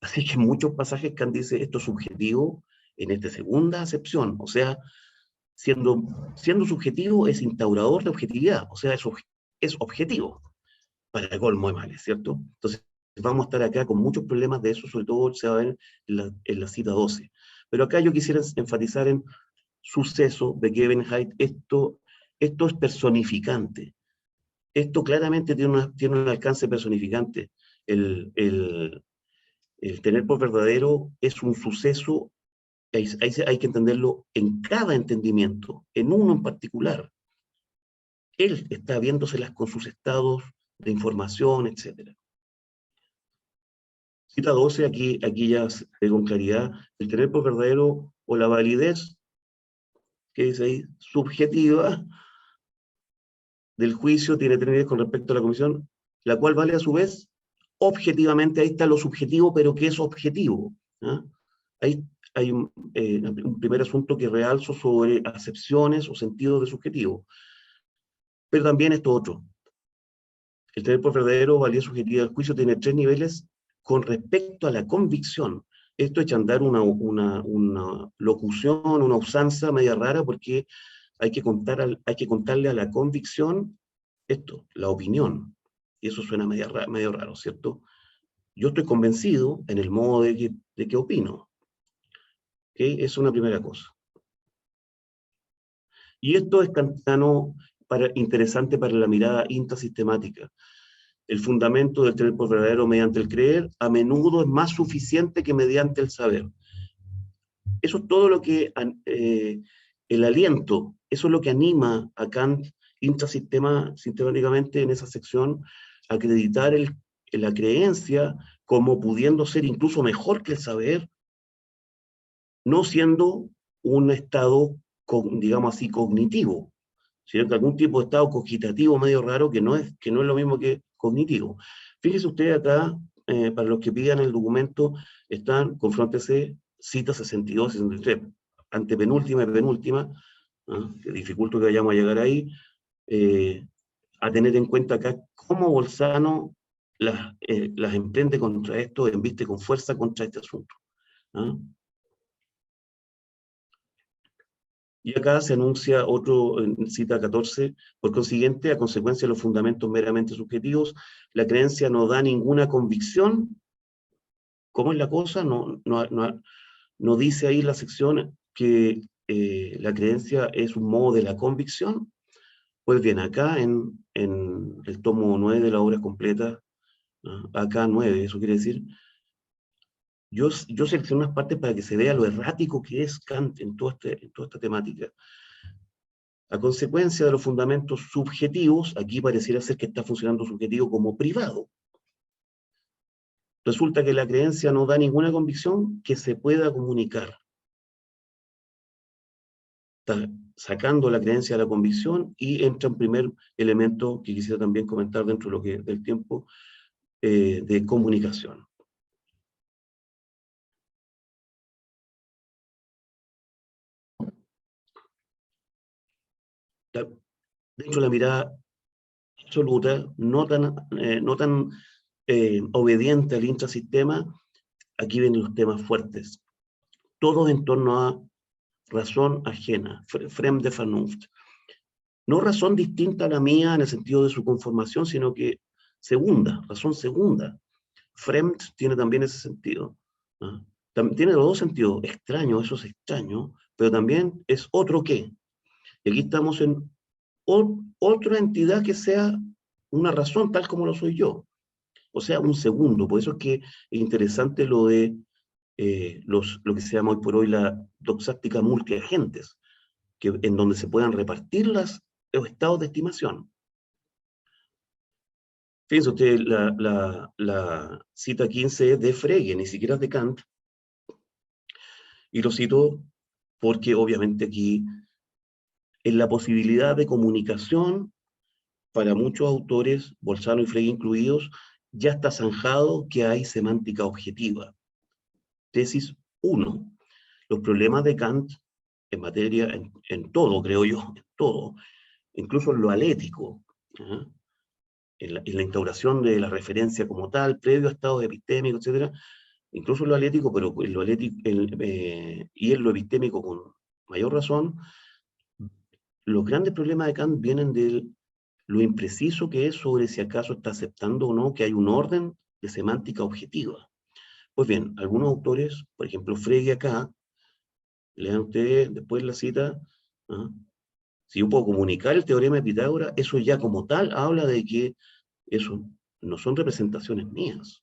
Así que en muchos pasajes Kant dice esto es subjetivo en esta segunda acepción. O sea, siendo subjetivo es instaurador de objetividad. O sea, es objetivo. Para colmo de males, ¿cierto? Entonces, vamos a estar acá con muchos problemas de eso, sobre todo se va a ver en la cita 12. Pero acá yo quisiera enfatizar en suceso de Begebenheit, esto es personificante. Esto claramente tiene un alcance personificante. El tener por verdadero es un suceso, hay que entenderlo en cada entendimiento, en uno en particular. Él está viéndoselas con sus estados de información, etc. Cita 12, aquí ya con claridad, el tener por verdadero o la validez, que dice ahí, subjetiva del juicio tiene términos con respecto a la comisión, la cual vale a su vez objetivamente, ahí está lo subjetivo, pero ¿qué es objetivo? ¿Ah? Ahí hay un primer asunto que realzo sobre acepciones o sentidos de subjetivo. Pero también esto otro. El tener por verdadero validez subjetiva del juicio tiene tres niveles con respecto a la convicción. Esto echa a andar una locución, una usanza media rara, porque hay que contarle a la convicción esto, la opinión. Y eso suena medio raro, ¿cierto? Yo estoy convencido en el modo de que opino. ¿Okay? Es una primera cosa. Y esto es kantiano interesante para la mirada intrasistemática. El fundamento del tener por verdadero mediante el creer a menudo es más suficiente que mediante el saber. Eso es todo lo que el aliento, eso es lo que anima a Kant sistemáticamente en esa sección, acreditar la creencia como pudiendo ser incluso mejor que el saber, no siendo un estado, digamos así, cognitivo, sino que algún tipo de estado cogitativo medio raro que no es lo mismo que cognitivo. Fíjese usted acá, para los que pidan el documento, confróntese, cita 62 y 63, antepenúltima y penúltima, que dificulto que vayamos a llegar ahí, a tener en cuenta acá cómo Bolzano las emprende contra esto, embiste con fuerza contra este asunto. Y acá se anuncia otro, en cita 14, por consiguiente, a consecuencia de los fundamentos meramente subjetivos, la creencia no da ninguna convicción. ¿Cómo es la cosa? No dice ahí la sección que la creencia es un modo de la convicción. Pues bien, acá en el tomo 9 de la obra completa, acá 9, eso quiere decir, yo seleccioné unas partes para que se vea lo errático que es Kant en toda esta temática. A consecuencia de los fundamentos subjetivos, aquí pareciera ser que está funcionando subjetivo como privado. Resulta que la creencia no da ninguna convicción que se pueda comunicar. Está sacando la creencia de la convicción y entra un primer elemento que quisiera también comentar dentro de del tiempo, de comunicación. Dentro de la mirada absoluta, no tan obediente al intrasistema, aquí vienen los temas fuertes. Todos en torno a razón ajena, fremde Vernunft. No razón distinta a la mía en el sentido de su conformación, sino que razón segunda. Fremd tiene también ese sentido. Tiene los dos sentidos, extraño, eso es extraño, pero también es otro qué. Y aquí estamos en otra entidad que sea una razón tal como lo soy yo. O sea, un segundo. Por eso es que es interesante lo de lo que se llama hoy por hoy la doxáctica multiagentes, en donde se puedan repartir los estados de estimación. Fíjense usted, la cita 15 es de Frege, ni siquiera es de Kant, y lo cito porque obviamente aquí en la posibilidad de comunicación para muchos autores, Bolzano y Frege incluidos, ya está zanjado que hay semántica objetiva. Tesis 1. Los problemas de Kant en materia, en todo, creo yo, en todo, incluso en lo alético, en la instauración de la referencia como tal, previo a estados epistémicos, etc., incluso en lo alético, pero en lo alético, y en lo epistémico con mayor razón, los grandes problemas de Kant vienen de lo impreciso que es sobre si acaso está aceptando o no que hay un orden de semántica objetiva. Pues bien, algunos autores, por ejemplo, Frege acá, lean ustedes después la cita, si yo puedo comunicar el teorema de Pitágoras, eso ya como tal habla de que eso no son representaciones mías.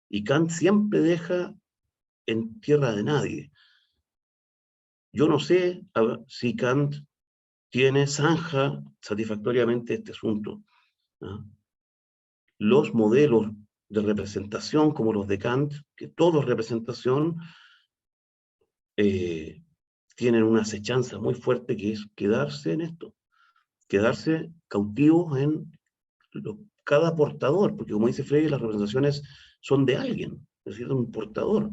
Y Kant siempre deja en tierra de nadie. Yo no sé si Kant zanja satisfactoriamente este asunto. Los modelos de representación como los de Kant, que todo es representación, tienen una acechanza muy fuerte que es quedarse en esto, quedarse cautivos en cada portador, porque como dice Frege, las representaciones son de alguien, es decir, de un portador,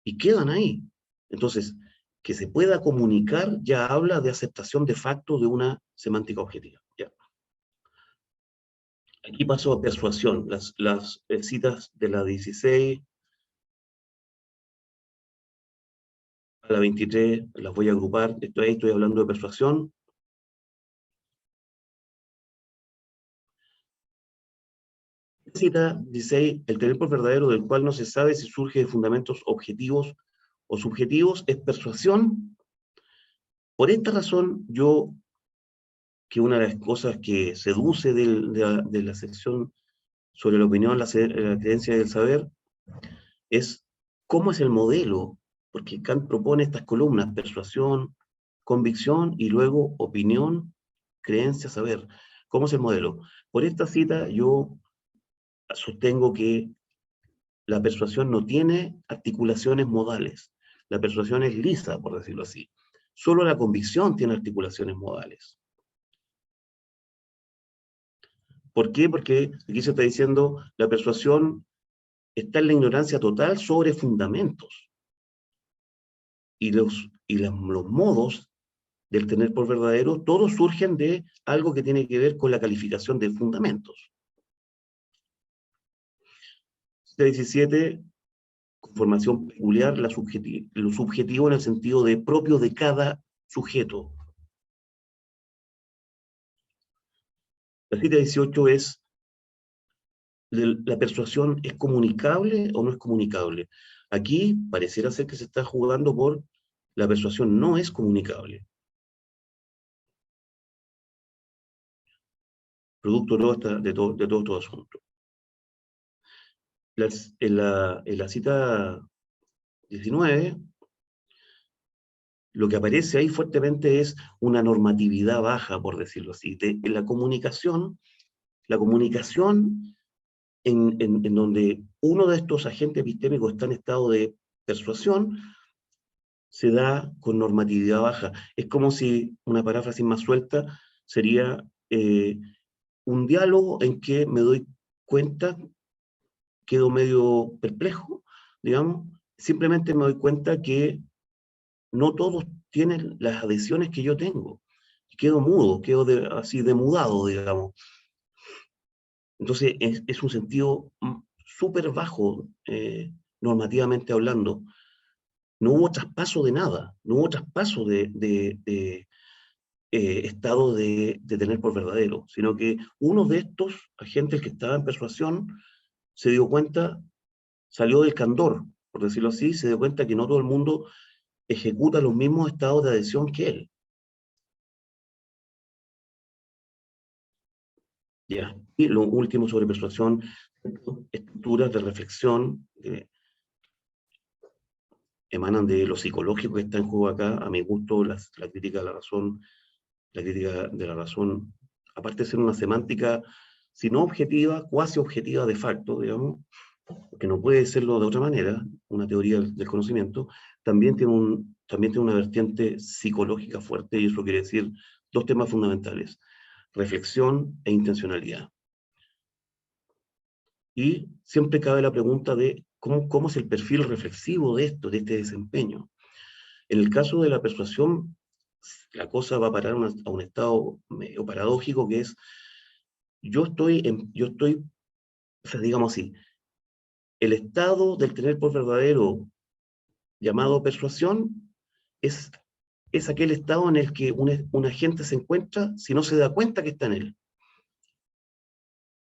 y quedan ahí. Entonces, que se pueda comunicar ya habla de aceptación de facto de una semántica objetiva. Ya. Aquí paso a persuasión, las citas de la 16 a la 23 las voy a agrupar, estoy hablando de persuasión. Cita 16, el tener por verdadero del cual no se sabe si surge de fundamentos objetivos o subjetivos es persuasión. Por esta razón, que una de las cosas que seduce de la sección sobre la opinión, la creencia del saber, es cómo es el modelo, porque Kant propone estas columnas, persuasión, convicción y luego opinión creencias, saber cómo es el modelo. Por esta cita yo sostengo que la persuasión no tiene articulaciones modales. La persuasión es lisa, por decirlo así. Solo la convicción tiene articulaciones modales. ¿Por qué? Porque aquí se está diciendo la persuasión está en la ignorancia total sobre fundamentos. Y los modos del tener por verdadero, todos surgen de algo que tiene que ver con la calificación de fundamentos. 17, conformación peculiar, lo subjetivo en el sentido de propio de cada sujeto. La cita 18 es, ¿la persuasión es comunicable o no es comunicable? Aquí pareciera ser que se está jugando por la persuasión no es comunicable. Producto de todo este asunto. En la cita 19, lo que aparece ahí fuertemente es una normatividad baja, por decirlo así. En la comunicación en donde uno de estos agentes epistémicos está en estado de persuasión, se da con normatividad baja. Es como si, una paráfrasis más suelta, sería un diálogo en que me doy cuenta, quedo medio perplejo, digamos, simplemente me doy cuenta que no todos tienen las adhesiones que yo tengo. Quedo mudo, así demudado, digamos. Entonces, es un sentido súper bajo, normativamente hablando. No hubo traspaso de nada, no hubo traspaso de estado de tener por verdadero, sino que uno de estos agentes que estaba en persuasión se dio cuenta, salió del candor, por decirlo así, se dio cuenta que no todo el mundo ejecuta los mismos estados de adhesión que él. Ya. Y lo último sobre persuasión, estructuras de reflexión emanan de lo psicológico que está en juego acá. A mi gusto, la crítica de la razón, aparte de ser una semántica, si no objetiva, cuasi objetiva de facto, digamos, que no puede serlo de otra manera, una teoría del conocimiento, también tiene una vertiente psicológica fuerte, y eso quiere decir dos temas fundamentales: reflexión e intencionalidad. Y siempre cabe la pregunta de cómo es el perfil reflexivo de este desempeño. En el caso de la persuasión, la cosa va a parar a un estado medio paradójico, que es, o sea, digamos así, el estado del tener por verdadero llamado persuasión es aquel estado en el que un agente se encuentra si no se da cuenta que está en él.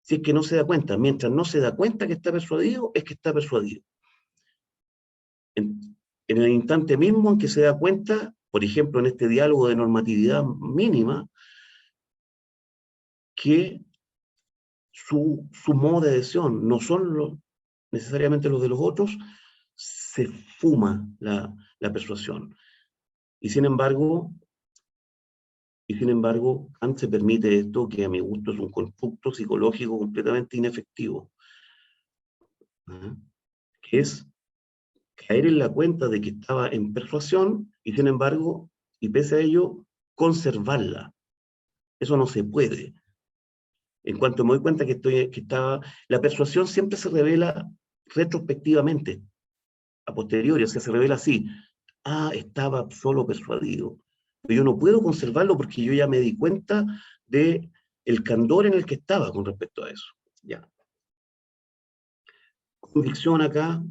Si es que no se da cuenta, mientras no se da cuenta que está persuadido, es que está persuadido. En el instante mismo en que se da cuenta, por ejemplo, en este diálogo de normatividad mínima, que su modo de adhesión no son necesariamente los de los otros, se fuma la persuasión. Y sin embargo, Kant se permite esto, que a mi gusto es un constructo psicológico completamente inefectivo, ¿ah? Que es caer en la cuenta de que estaba en persuasión y sin embargo, y pese a ello, conservarla. Eso no se puede. En cuanto me doy cuenta la persuasión siempre se revela retrospectivamente, a posteriori, o sea, se revela así: estaba solo persuadido. Pero yo no puedo conservarlo porque yo ya me di cuenta de el candor en el que estaba con respecto a eso. Ya. Convicción acá.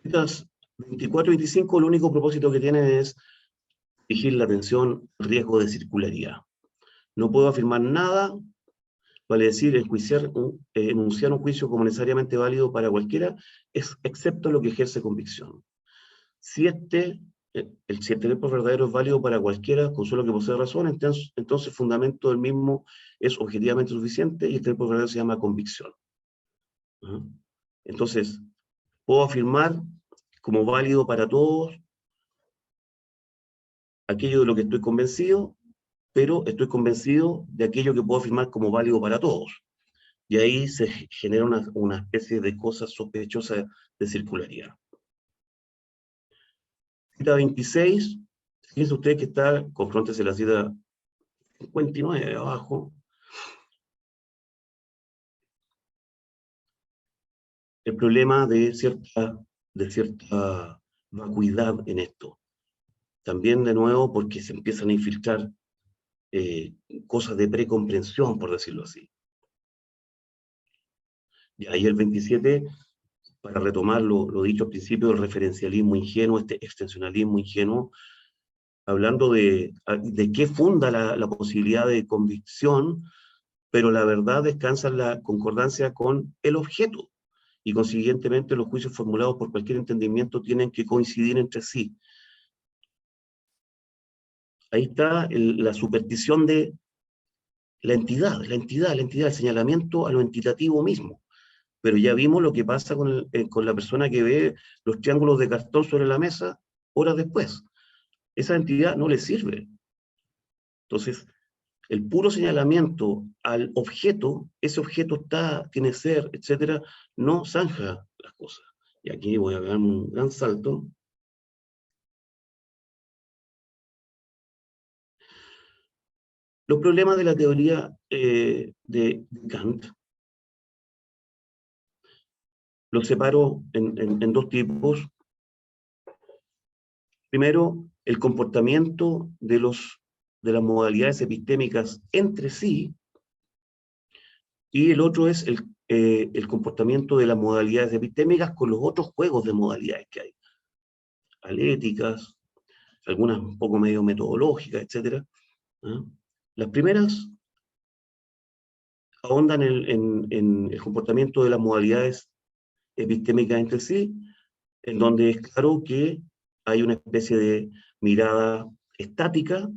Estas 24 y 25, el único propósito que tienen es dirigir la atención al riesgo de circularidad. No puedo afirmar nada, vale decir, enunciar un juicio como necesariamente válido para cualquiera, excepto lo que ejerce convicción. Si el tener por verdadero es válido para cualquiera, con solo que posee razón, entonces el fundamento del mismo es objetivamente suficiente y el tener por verdadero se llama convicción. Entonces, puedo afirmar como válido para todos aquello de lo que estoy convencido, pero estoy convencido de aquello que puedo afirmar como válido para todos. Y ahí se genera una especie de cosa sospechosa de circularidad. Cita 26, fíjense ustedes que está, confróntese la cita 59 de abajo. El problema de cierta vacuidad en esto. También, de nuevo, porque se empiezan a infiltrar cosas de precomprensión, por decirlo así. Y ahí el 27, para retomar lo dicho al principio, el referencialismo ingenuo, este extensionalismo ingenuo, hablando de qué funda la posibilidad de convicción, pero la verdad descansa en la concordancia con el objeto, y consiguientemente los juicios formulados por cualquier entendimiento tienen que coincidir entre sí. Ahí está la superstición de la entidad, el señalamiento a lo entitativo mismo. Pero ya vimos lo que pasa con la persona que ve los triángulos de cartón sobre la mesa horas después. Esa entidad no le sirve. Entonces, el puro señalamiento al objeto, ese objeto tiene ser, etcétera, no zanja las cosas. Y aquí voy a dar un gran salto. Los problemas de la teoría de Kant los separo en dos tipos. Primero, el comportamiento de las modalidades epistémicas entre sí, y el otro es el comportamiento de las modalidades epistémicas con los otros juegos de modalidades que hay. Aléticas, algunas un poco medio metodológicas, etc. ¿Ah? Las primeras ahondan en el comportamiento de las modalidades epistémicas entre sí, en donde es claro que hay una especie de mirada estática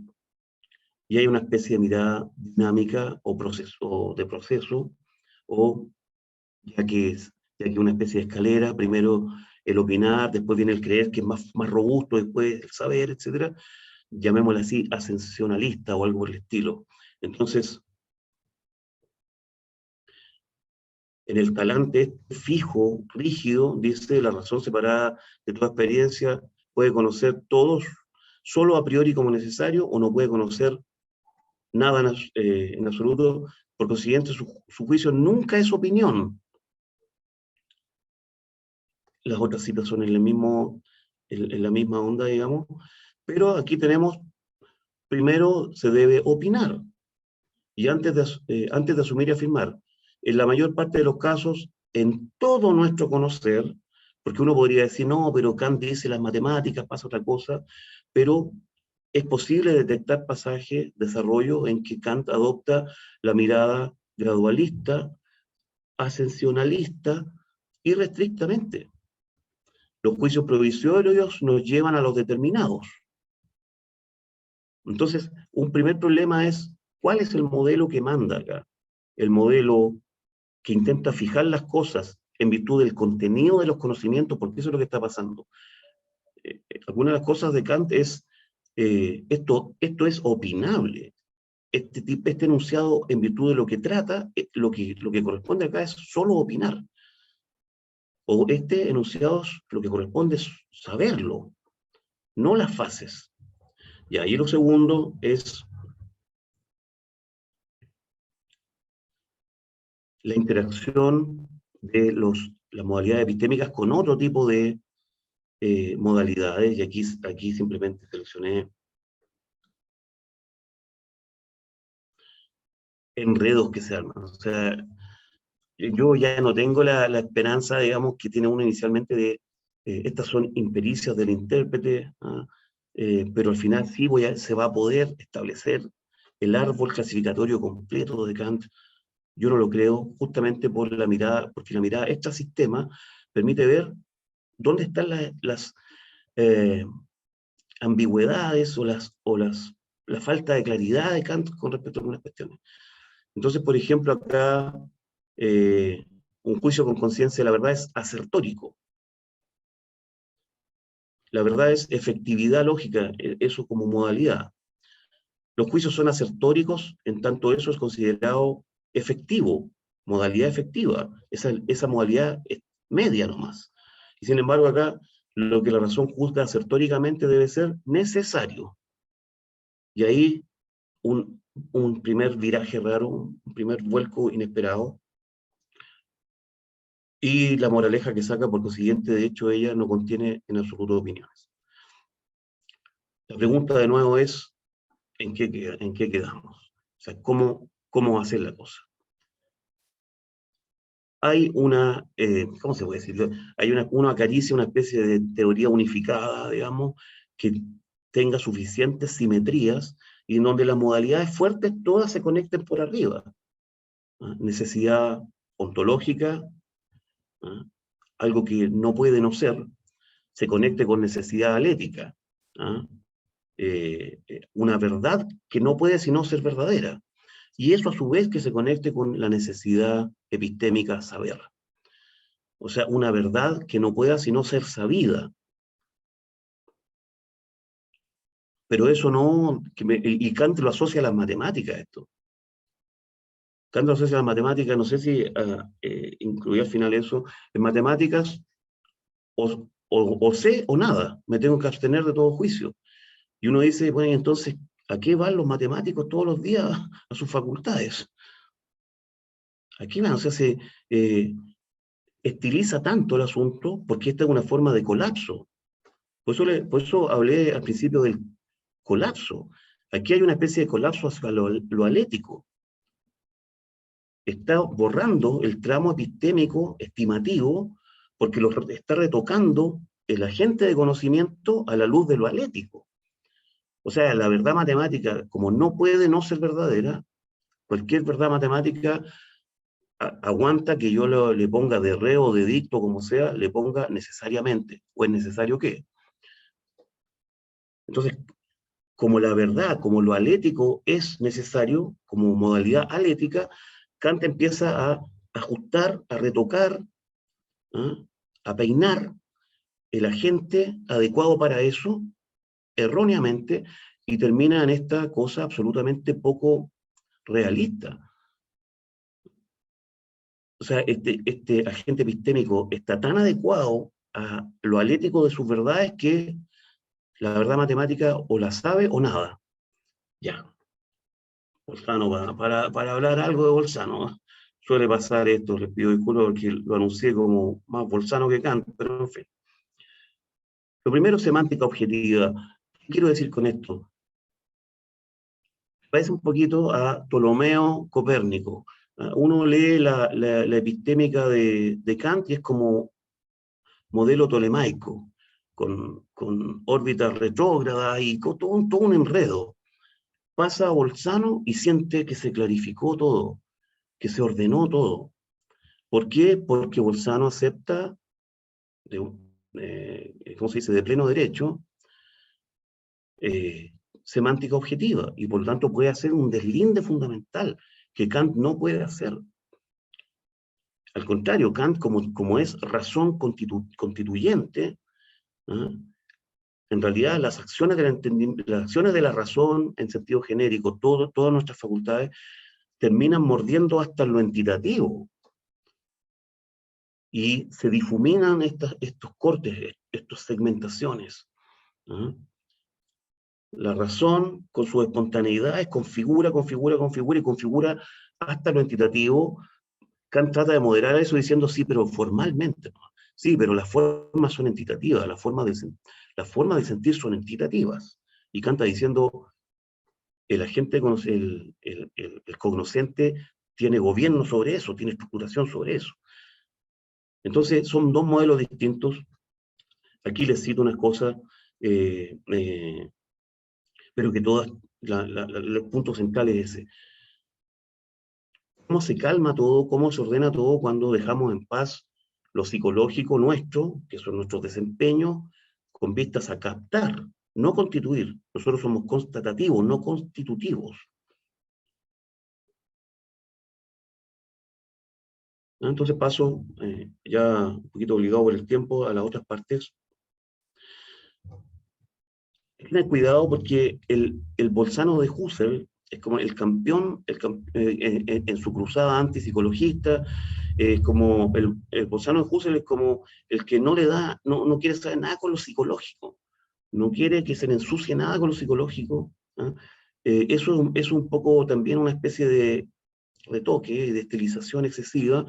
y hay una especie de mirada dinámica o de proceso, o ya que una especie de escalera, primero el opinar, después viene el creer, que es más robusto, después el saber, etc. Llamémosle así, ascensionalista o algo por el estilo. Entonces, en el talante fijo, rígido, dice, la razón separada de toda experiencia puede conocer todos solo a priori como necesario, o no puede conocer nada en absoluto. Por consiguiente, su juicio nunca es opinión. Las otras citas son en la misma onda, digamos, pero aquí tenemos, primero se debe opinar, y antes de asumir y afirmar. En la mayor parte de los casos, en todo nuestro conocer, porque uno podría decir, no, pero Kant dice las matemáticas, pasa otra cosa, pero es posible detectar pasajes, desarrollo, en que Kant adopta la mirada gradualista, ascensionalista, irrestrictamente. Los juicios provisorios nos llevan a los determinados. Entonces, un primer problema es, ¿cuál es el modelo que manda acá? El modelo que intenta fijar las cosas en virtud del contenido de los conocimientos, porque eso es lo que está pasando. Alguna de las cosas de Kant es, esto es opinable. Este enunciado, en virtud de lo que trata, lo que corresponde acá es solo opinar. O este enunciado, lo que corresponde es saberlo, no las fases. Y ahí lo segundo es la interacción de las modalidades epistémicas con otro tipo de modalidades, y aquí simplemente seleccioné enredos que se arman. O sea, yo ya no tengo la esperanza, digamos, que tiene uno inicialmente de estas son impericias del intérprete, ¿ah? Pero al final sí se va a poder establecer el árbol clasificatorio completo de Kant. Yo no lo creo, justamente porque la mirada extrasistema permite ver dónde están las ambigüedades o la falta de claridad de Kant con respecto a algunas cuestiones. Entonces, por ejemplo, acá un juicio con conciencia de la verdad es asertórico. La verdad es efectividad lógica, eso como modalidad. Los juicios son asertóricos, en tanto eso es considerado efectivo, modalidad efectiva. Esa modalidad es media nomás. Y sin embargo acá, lo que la razón juzga asertóricamente debe ser necesario. Y ahí un primer viraje raro, un primer vuelco inesperado, y la moraleja que saca, por consiguiente, de hecho, ella no contiene en absoluto opiniones. La pregunta de nuevo es, ¿en qué quedamos? O sea, ¿cómo hacer la cosa? Hay una, ¿cómo se puede decir? Hay uno acaricia una especie de teoría unificada, digamos, que tenga suficientes simetrías y en donde las modalidades fuertes todas se conecten por arriba. ¿Ah? Necesidad ontológica, ¿ah? Algo que no puede no ser, se conecte con necesidad alética. ¿Ah? Una verdad que no puede sino ser verdadera. Y eso a su vez que se conecte con la necesidad epistémica saber. O sea, una verdad que no pueda sino ser sabida. Pero eso no, y Kant lo asocia a las matemáticas esto. Kant lo asocia a las matemáticas, no sé si incluía al final eso, en matemáticas o sé o nada, me tengo que abstener de todo juicio. Y uno dice, bueno, entonces, ¿a qué van los matemáticos todos los días a sus facultades? ¿A qué van? O sea, se estiliza tanto el asunto porque esta es una forma de colapso. Por eso hablé al principio del colapso. Aquí hay una especie de colapso hacia lo alético. Está borrando el tramo epistémico, estimativo, porque lo está retocando el agente de conocimiento a la luz de lo alético. O sea, la verdad matemática, como no puede no ser verdadera, cualquier verdad matemática aguanta que yo le ponga de re o de dicto, como sea, le ponga necesariamente, o es necesario que. Entonces, como la verdad, como lo alético es necesario, como modalidad alética, Kant empieza a ajustar, a retocar, ¿ah? A peinar el agente adecuado para eso, erróneamente, y termina en esta cosa absolutamente poco realista. O sea, este agente epistémico está tan adecuado a lo alético de sus verdades que la verdad matemática o la sabe o nada. Ya. Bolzano, para hablar algo de Bolzano, suele pasar esto, les pido disculpas porque lo anuncié como más Bolzano que Kant, pero en fin. Lo primero, semántica objetiva. ¿Qué quiero decir con esto? Parece un poquito a Ptolomeo Copérnico. Uno lee la epistémica de Kant y es como modelo tolemaico, con órbitas retrógradas y con todo un enredo. Pasa a Bolzano y siente que se clarificó todo, que se ordenó todo. ¿Por qué? Porque Bolzano acepta, ¿cómo se dice?, de pleno derecho, semántica objetiva, y por lo tanto puede hacer un deslinde fundamental que Kant no puede hacer. Al contrario, Kant, como es razón constituyente, ¿eh? En realidad las acciones de la razón en sentido genérico, todas nuestras facultades, terminan mordiendo hasta lo entitativo. Y se difuminan estos cortes, estas segmentaciones. ¿Ah? La razón, con su espontaneidad, configura y configura hasta lo entitativo. Kant trata de moderar eso diciendo, sí, pero formalmente, ¿no? Sí, pero las formas son entitativas, las formas de sentir son entitativas. Y Kant está diciendo, el agente, el cognoscente tiene gobierno sobre eso, tiene estructuración sobre eso. Entonces, son dos modelos distintos. Aquí les cito unas cosas, pero que todas, los puntos centrales es ese. ¿Cómo se calma todo? ¿Cómo se ordena todo cuando dejamos en paz lo psicológico nuestro, que son nuestros desempeños, con vistas a captar, no constituir? Nosotros somos constatativos, no constitutivos. Entonces paso, ya un poquito obligado por el tiempo, a las otras partes. Ten cuidado porque el Bolzano de Husserl es como el campeón en su cruzada antipsicologista, como el Bolzano de Husserl es como el que no le da, no quiere saber nada con lo psicológico, no quiere que se le ensucie nada con lo psicológico. ¿Ah? Eso es un poco también una especie de retoque, de estilización excesiva,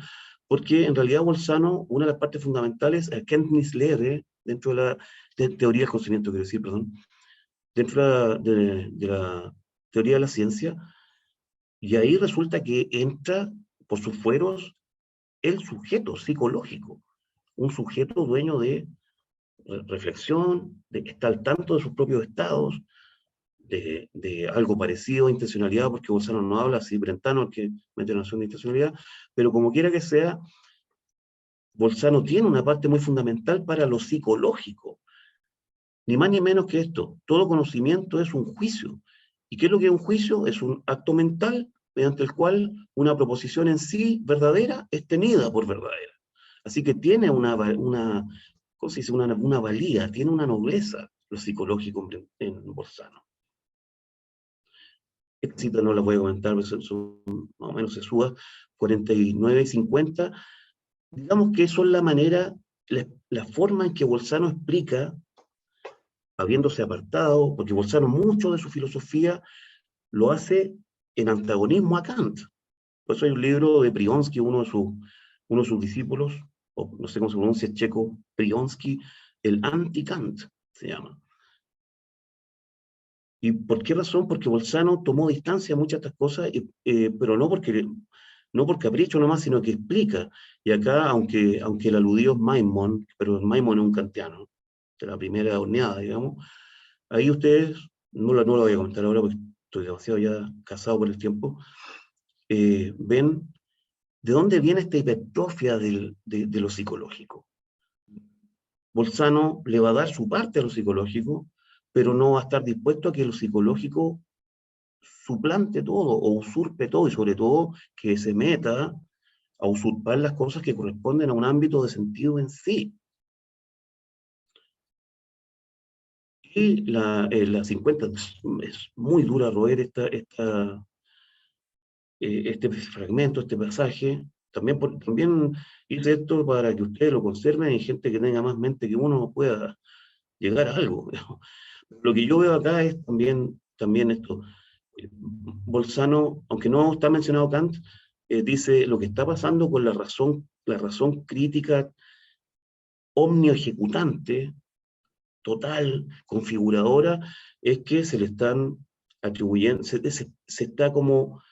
porque en realidad Bolzano, una de las partes fundamentales, es Erkenntnislehre, dentro de la teoría del conocimiento, quiero decir, perdón, dentro de la teoría de la ciencia, y ahí resulta que entra por sus fueros el sujeto psicológico, un sujeto dueño de reflexión, de que está al tanto de sus propios estados, de algo parecido a intencionalidad, porque Bolzano no habla así, Brentano el que mete la noción de intencionalidad, pero como quiera que sea, Bolzano tiene una parte muy fundamental para lo psicológico, ni más ni menos que esto. Todo conocimiento es un juicio. ¿Y qué es lo que es un juicio? Es un acto mental mediante el cual una proposición en sí verdadera es tenida por verdadera. Así que tiene ¿cómo se dice? Una valía, tiene una nobleza lo psicológico en Bolzano. Esta cita no la voy a comentar, más o menos se suba 49 y 50. Digamos que son la forma en que Bolzano explica, habiéndose apartado, porque Bolzano mucho de su filosofía lo hace en antagonismo a Kant. Por eso hay un libro de Prionsky, uno de sus discípulos, o no sé cómo se pronuncia, checo, Prionsky, el anti-Kant se llama. ¿Y por qué razón? Porque Bolzano tomó distancia a muchas de estas cosas, pero no por capricho nomás, sino que explica. Y acá, aunque el aludido es Maimon, pero Maimon es un kantiano, de la primera horneada, digamos, ahí ustedes, no lo voy a comentar ahora porque estoy demasiado ya casado por el tiempo, ven de dónde viene esta hipertrofia de lo psicológico. Bolzano le va a dar su parte a lo psicológico, pero no va a estar dispuesto a que lo psicológico suplante todo o usurpe todo, y sobre todo que se meta a usurpar las cosas que corresponden a un ámbito de sentido en sí. Y la 50 es muy dura roer este fragmento, este pasaje, también hice esto para que ustedes lo conserven y gente que tenga más mente que uno pueda llegar a algo. Lo que yo veo acá es también esto. Bolzano, aunque no está mencionado Kant, dice lo que está pasando con la razón crítica omniejecutante, total, configuradora, es que se le están atribuyendo, se está como,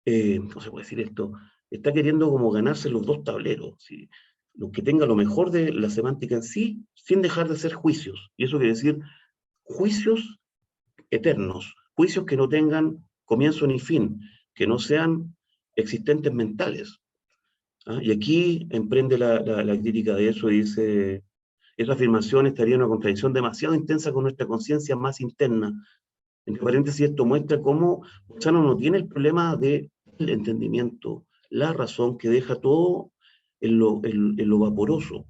¿cómo se puede decir esto? Está queriendo como ganarse los dos tableros, ¿sí? Lo que tenga lo mejor de la semántica en sí, sin dejar de ser juicios. Y eso quiere decir juicios eternos, juicios que no tengan comienzo ni fin, que no sean existentes mentales. ¿Ah? Y aquí emprende la crítica de eso y dice, esa afirmación estaría en una contradicción demasiado intensa con nuestra conciencia más interna. Entre paréntesis, esto muestra cómo Bolzano no tiene el problema del entendimiento, la razón que deja todo en lo vaporoso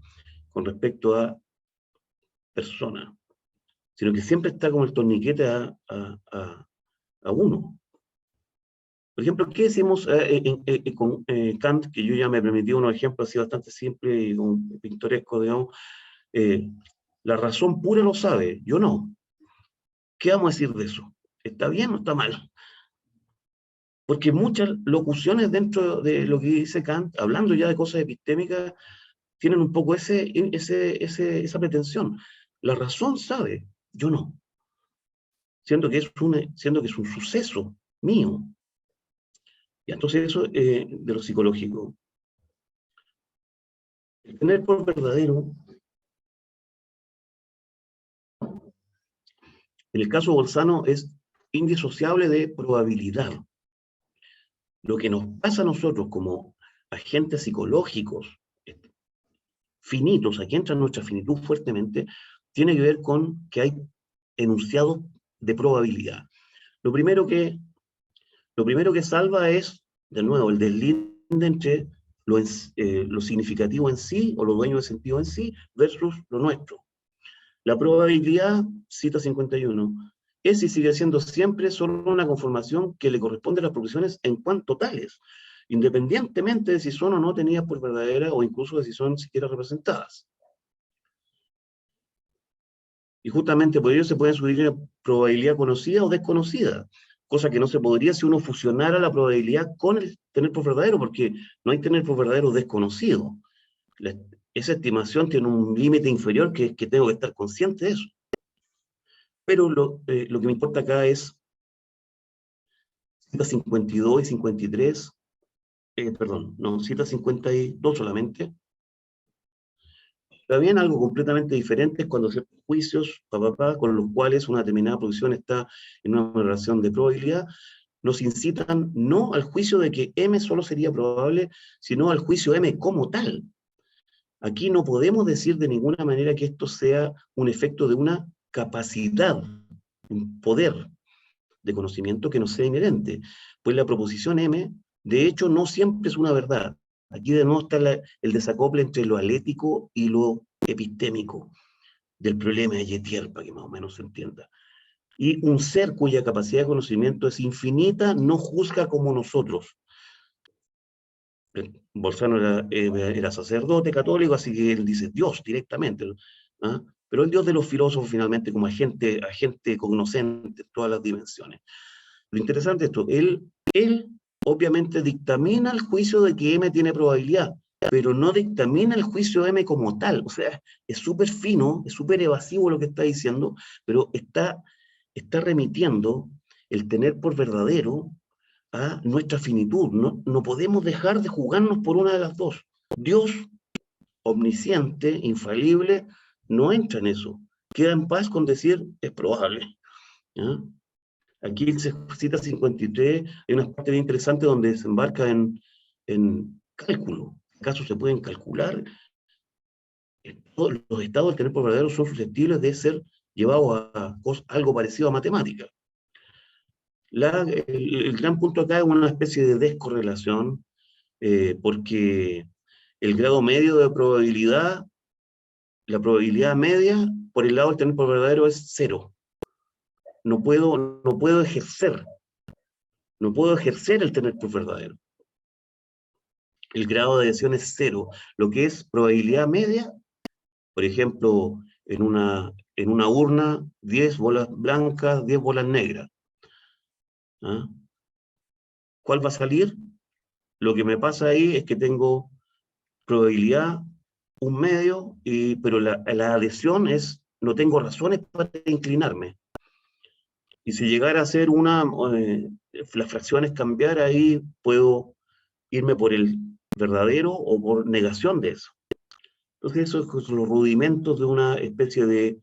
con respecto a persona, sino que siempre está como el torniquete a uno. Por ejemplo, ¿qué decimos con Kant, que yo ya me permití unos ejemplos así bastante simples y pintorescos, digamos? La razón pura lo sabe, yo no. ¿Qué vamos a decir de eso? ¿Está bien o está mal? Porque muchas locuciones dentro de lo que dice Kant, hablando ya de cosas epistémicas, tienen un poco esa pretensión. La razón sabe, yo no. Siendo que es un suceso mío. Y entonces eso de lo psicológico. El tener por verdadero, en el caso de Bolzano, es indisociable de probabilidad. Lo que nos pasa a nosotros como agentes psicológicos finitos, aquí entra nuestra finitud fuertemente, tiene que ver con que hay enunciados de probabilidad. Lo primero que salva es, de nuevo, el deslinde entre lo significativo en sí, o lo dueño de sentido en sí, versus lo nuestro. La probabilidad, cita 51, es y sigue siendo siempre solo una conformación que le corresponde a las proposiciones en cuanto tales, independientemente de si son o no tenidas por verdaderas o incluso de si son siquiera representadas. Y justamente por ello se puede subir una probabilidad conocida o desconocida, cosa que no se podría si uno fusionara la probabilidad con el tener por verdadero, porque no hay tener por verdadero desconocido. Esa estimación tiene un límite inferior que tengo que estar consciente de eso. Pero lo que me importa acá es citas 52 y 53, perdón, no, citas 52 solamente. También algo completamente diferente es cuando ciertos juicios, con los cuales una determinada posición está en una relación de probabilidad, nos incitan no al juicio de que M solo sería probable, sino al juicio M como tal. Aquí no podemos decir de ninguna manera que esto sea un efecto de una capacidad, un poder de conocimiento que nos sea inherente, pues la proposición M, de hecho, no siempre es una verdad. Aquí de nuevo está el desacople entre lo alético y lo epistémico del problema de Yetier, para que más o menos se entienda. Y un ser cuya capacidad de conocimiento es infinita no juzga como nosotros. Bolzano era sacerdote católico, así que él dice Dios directamente, ¿ah? Pero el Dios de los filósofos finalmente como agente cognoscente en todas las dimensiones. Lo interesante es esto, él obviamente dictamina el juicio de que M tiene probabilidad, pero no dictamina el juicio M como tal. O sea, es súper fino, es súper evasivo lo que está diciendo, pero está remitiendo el tener por verdadero a nuestra finitud. No podemos dejar de jugarnos por una de las dos. Dios, omnisciente, infalible, no entra en eso. Queda en paz con decir, es probable. ¿Ya? Aquí se cita 53, hay una parte bien interesante donde desembarca en cálculo. ¿Acaso se pueden calcular? Todos los estados del tener por verdadero son susceptibles de ser llevados a algo parecido a matemática. El gran punto acá es una especie de descorrelación, porque el grado medio de probabilidad, la probabilidad media, por el lado del tener por verdadero es cero. No puedo ejercer el tener por verdadero. El grado de adhesión es cero. Lo que es probabilidad media, por ejemplo, en una urna, 10 bolas blancas, 10 bolas negras. ¿Ah? ¿Cuál va a salir? Lo que me pasa ahí es que tengo probabilidad un medio, pero la adhesión es, no tengo razones para inclinarme. Y si llegara a ser las fracciones cambiar, ahí puedo irme por el verdadero o por negación de eso. Entonces, esos son los rudimentos de una especie de,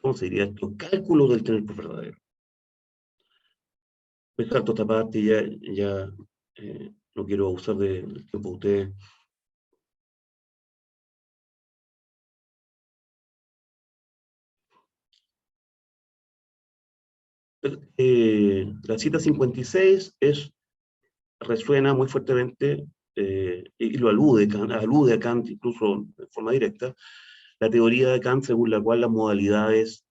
¿cómo se diría esto? Cálculo del tener por verdadero. Me salto esta parte y ya no quiero abusar del tiempo de ustedes. La cita 56 resuena muy fuertemente, y lo alude a Kant incluso de forma directa, la teoría de Kant según la cual las modalidades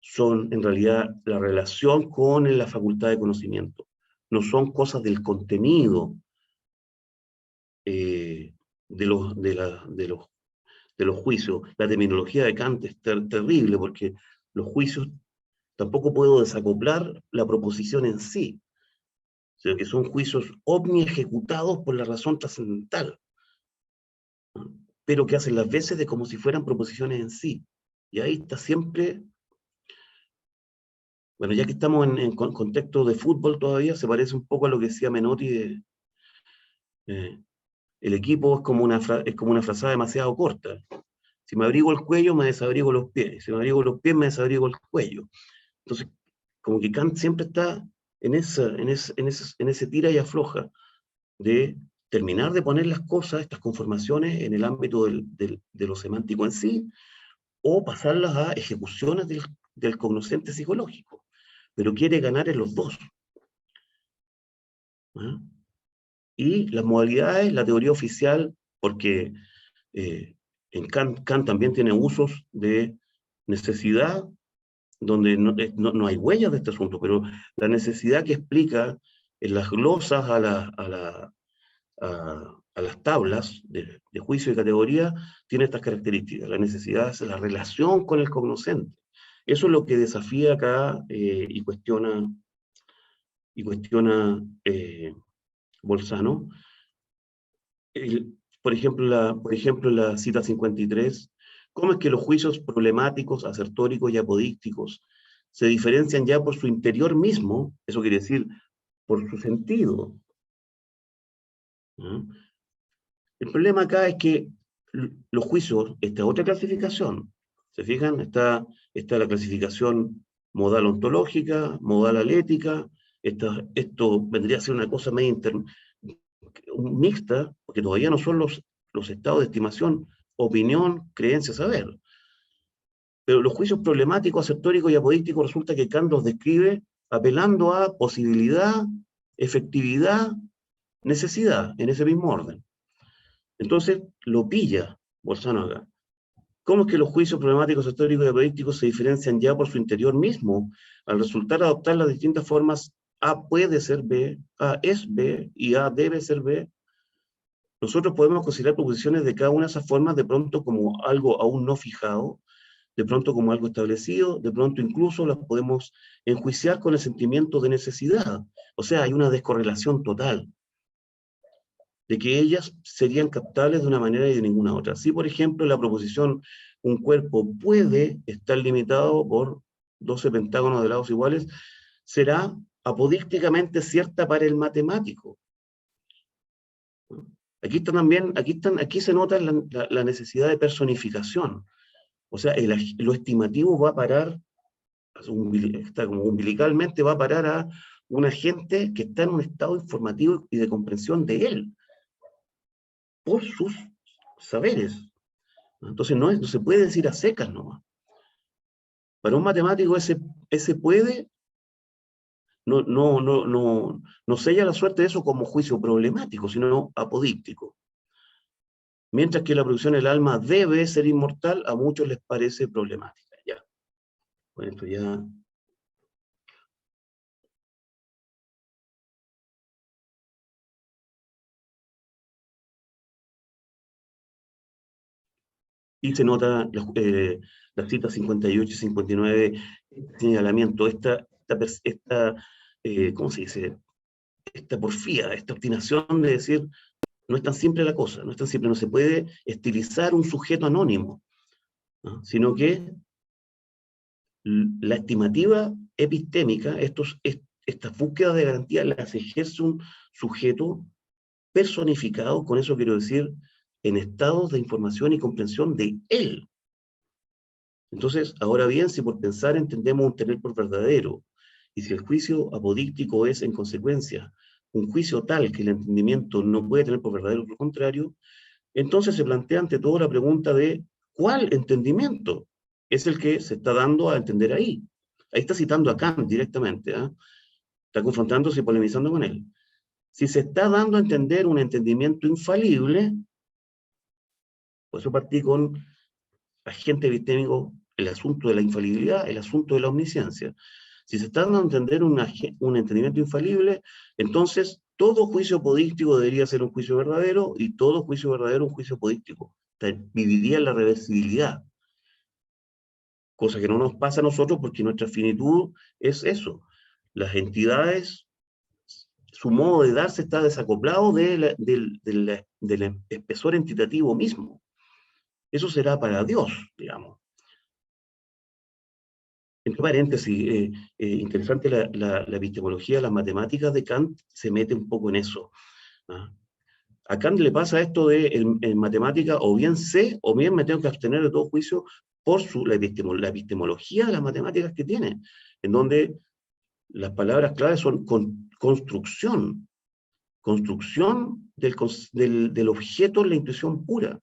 son en realidad la relación con la facultad de conocimiento, no son cosas del contenido de los juicios. La terminología de Kant es terrible porque los juicios tampoco puedo desacoplar la proposición en sí, sino que son juicios omni ejecutados por la razón trascendental, ¿no? Pero que hacen las veces de como si fueran proposiciones en sí. Y ahí está siempre, bueno, ya que estamos en contexto de fútbol todavía, se parece un poco a lo que decía Menotti el equipo es como una frazada demasiado corta. Si me abrigo el cuello, me desabrigo los pies. Si me abrigo los pies, me desabrigo el cuello. Entonces, como que Kant siempre está en ese tira y afloja de terminar de poner las cosas, estas conformaciones, en el ámbito de lo semántico en sí, o pasarlas a ejecuciones del cognoscente psicológico. Pero quiere ganar en los dos. ¿Ah? Y las modalidades, la teoría oficial, porque En Kant también tiene usos de necesidad, donde no hay huellas de este asunto, pero la necesidad que explica en las glosas a las tablas de juicio y categoría tiene estas características. La necesidad es la relación con el cognoscente. Eso es lo que desafía acá y cuestiona Bolzano. Por ejemplo, la cita 53, ¿cómo es que los juicios problemáticos, asertóricos y apodícticos se diferencian ya por su interior mismo? Eso quiere decir, por su sentido. ¿No? El problema acá es que los juicios, esta otra clasificación, ¿se fijan? Está la clasificación modal ontológica, modal alética, esto vendría a ser una cosa medio mixta, porque todavía no son los estados de estimación, opinión, creencia, saber. Pero los juicios problemáticos, asertóricos y apodícticos resulta que Kant los describe apelando a posibilidad, efectividad, necesidad, en ese mismo orden. Entonces, lo pilla Bolzano acá. ¿Cómo es que los juicios problemáticos, históricos y apodícticos se diferencian ya por su interior mismo, al resultar adoptar las distintas formas A puede ser B, A es B y A debe ser B? Nosotros podemos considerar proposiciones de cada una de esas formas de pronto como algo aún no fijado, de pronto como algo establecido, de pronto incluso las podemos enjuiciar con el sentimiento de necesidad. O sea, hay una descorrelación total, de que ellas serían captables de una manera y de ninguna otra. Si, por ejemplo, la proposición un cuerpo puede estar limitado por 12 pentágonos de lados iguales, será apodícticamente cierta para el matemático. Aquí se nota la necesidad de personificación. O sea, lo estimativo va a parar, está como umbilicalmente, va a parar a un agente que está en un estado informativo y de comprensión de él, por sus saberes. Entonces no se puede decir a secas nomás. Para un matemático ese puede no sella la suerte de eso como juicio problemático, sino apodíctico. Mientras que la producción del alma debe ser inmortal, a muchos les parece problemática. Ya. Bueno, esto ya... Y se nota las citas 58 y 59, este señalamiento, ¿cómo se dice? Esta porfía, esta obstinación de decir, no es tan simple la cosa, no es tan simple, no se puede estilizar un sujeto anónimo, ¿no? Sino que la estimativa epistémica, estas búsquedas de garantía las ejerce un sujeto personificado, con eso quiero decir, en estados de información y comprensión de él. Entonces, ahora bien, si por pensar entendemos un tener por verdadero, y si el juicio apodíctico es, en consecuencia, un juicio tal que el entendimiento no puede tener por verdadero lo contrario, entonces se plantea ante todo la pregunta de ¿cuál entendimiento es el que se está dando a entender ahí? Ahí está citando a Kant directamente, ¿eh? Está confrontándose y polemizando con él. Si se está dando a entender un entendimiento infalible, por eso partí con agente epistémico, el asunto de la infalibilidad, el asunto de la omnisciencia. Si se está dando a entender un entendimiento infalible, entonces todo juicio apodíctico debería ser un juicio verdadero y todo juicio verdadero un juicio apodíctico. Viviría en la reversibilidad. Cosa que no nos pasa a nosotros porque nuestra finitud es eso. Las entidades, su modo de darse está desacoplado del espesor entitativo mismo. Eso será para Dios, digamos. Entre paréntesis, interesante la epistemología, las matemáticas de Kant se mete un poco en eso. ¿Ah? A Kant le pasa esto de en matemática, o bien sé, o bien me tengo que abstener de todo juicio por la epistemología de las matemáticas que tiene, en donde las palabras claves son construcción del objeto en la intuición pura.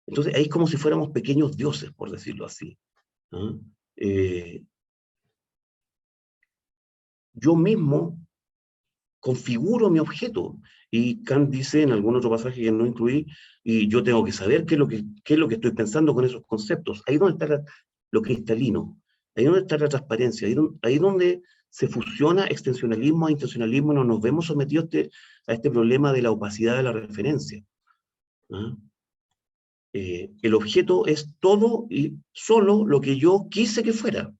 Entonces ahí es como si fuéramos pequeños dioses, por decirlo así. ¿Ah? Yo mismo configuro mi objeto. Y Kant dice en algún otro pasaje que no incluí, y yo tengo que saber qué es lo que estoy pensando con esos conceptos. Ahí donde está lo cristalino, ahí donde está la transparencia, ahí donde se fusiona extensionalismo a intencionalismo, no nos vemos sometidos a este problema de la opacidad de la referencia. ¿Ah? El objeto es todo y solo lo que yo quise que fuera.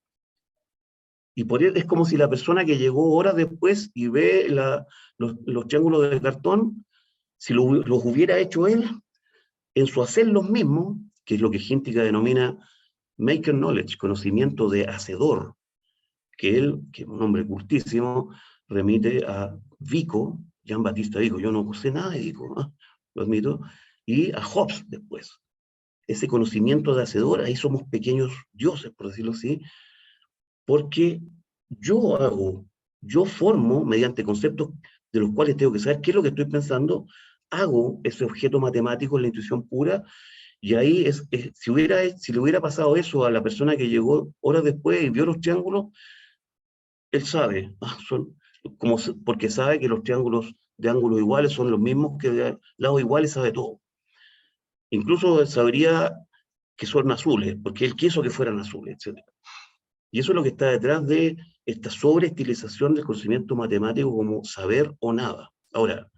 Y por eso es como si la persona que llegó horas después y ve los triángulos de cartón, si los hubiera hecho él, en su hacer los mismos, que es lo que Hintica denomina maker knowledge, conocimiento de hacedor, que él, que es un hombre cultísimo, remite a Vico, Jean Baptiste Vico, yo no sé nada de Vico, ¿no? Lo admito, y a Hobbes después. Ese conocimiento de hacedor, ahí somos pequeños dioses, por decirlo así, porque yo formo, mediante conceptos de los cuales tengo que saber qué es lo que estoy pensando, hago ese objeto matemático en la intuición pura, y ahí si le hubiera pasado eso a la persona que llegó horas después y vio los triángulos, él sabe, porque sabe que los triángulos de ángulos iguales son los mismos que de lados iguales, sabe todo. Incluso sabría que son azules, porque él quiso que fueran azules, etc. Y eso es lo que está detrás de esta sobreestilización del conocimiento matemático como saber o nada. Ahora,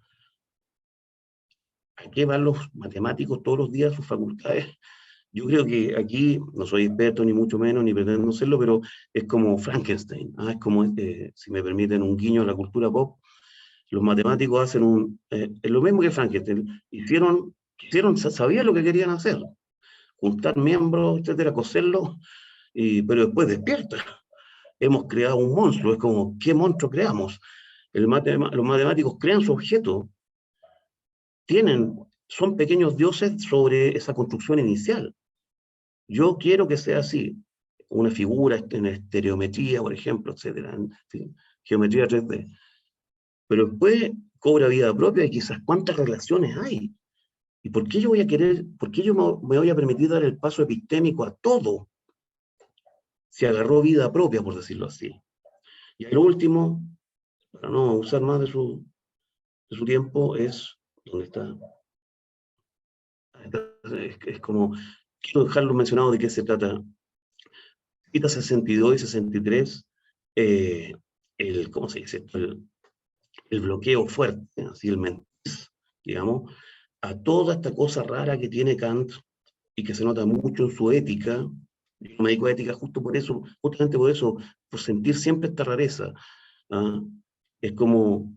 ¿a qué van los matemáticos todos los días a sus facultades? Yo creo que aquí, no soy experto ni mucho menos, ni pretendo serlo, pero es como Frankenstein, es como, si me permiten un guiño a la cultura pop, los matemáticos hacen es lo mismo que Frankenstein, sabían lo que querían hacer, juntar miembros, etcétera, coserlos, pero después despierta. Hemos creado un monstruo, es como, ¿qué monstruo creamos? Los matemáticos crean su objeto, son pequeños dioses sobre esa construcción inicial. Yo quiero que sea así, una figura en estereometría, por ejemplo, etcétera, en geometría 3D. Pero después cobra vida propia y quizás cuántas relaciones hay. ¿Y por qué por qué yo me voy a permitir dar el paso epistémico a todo si agarró vida propia, por decirlo así? Y el último, para no usar más de su tiempo, ¿dónde está? Es como, quiero dejarlo mencionado de qué se trata. Cita 62 y 63, ¿cómo se dice esto? El bloqueo fuerte, así el mentis, digamos, a toda esta cosa rara que tiene Kant y que se nota mucho en su ética. Yo me dedico a ética justamente por eso, por sentir siempre esta rareza. ¿Ah? Es como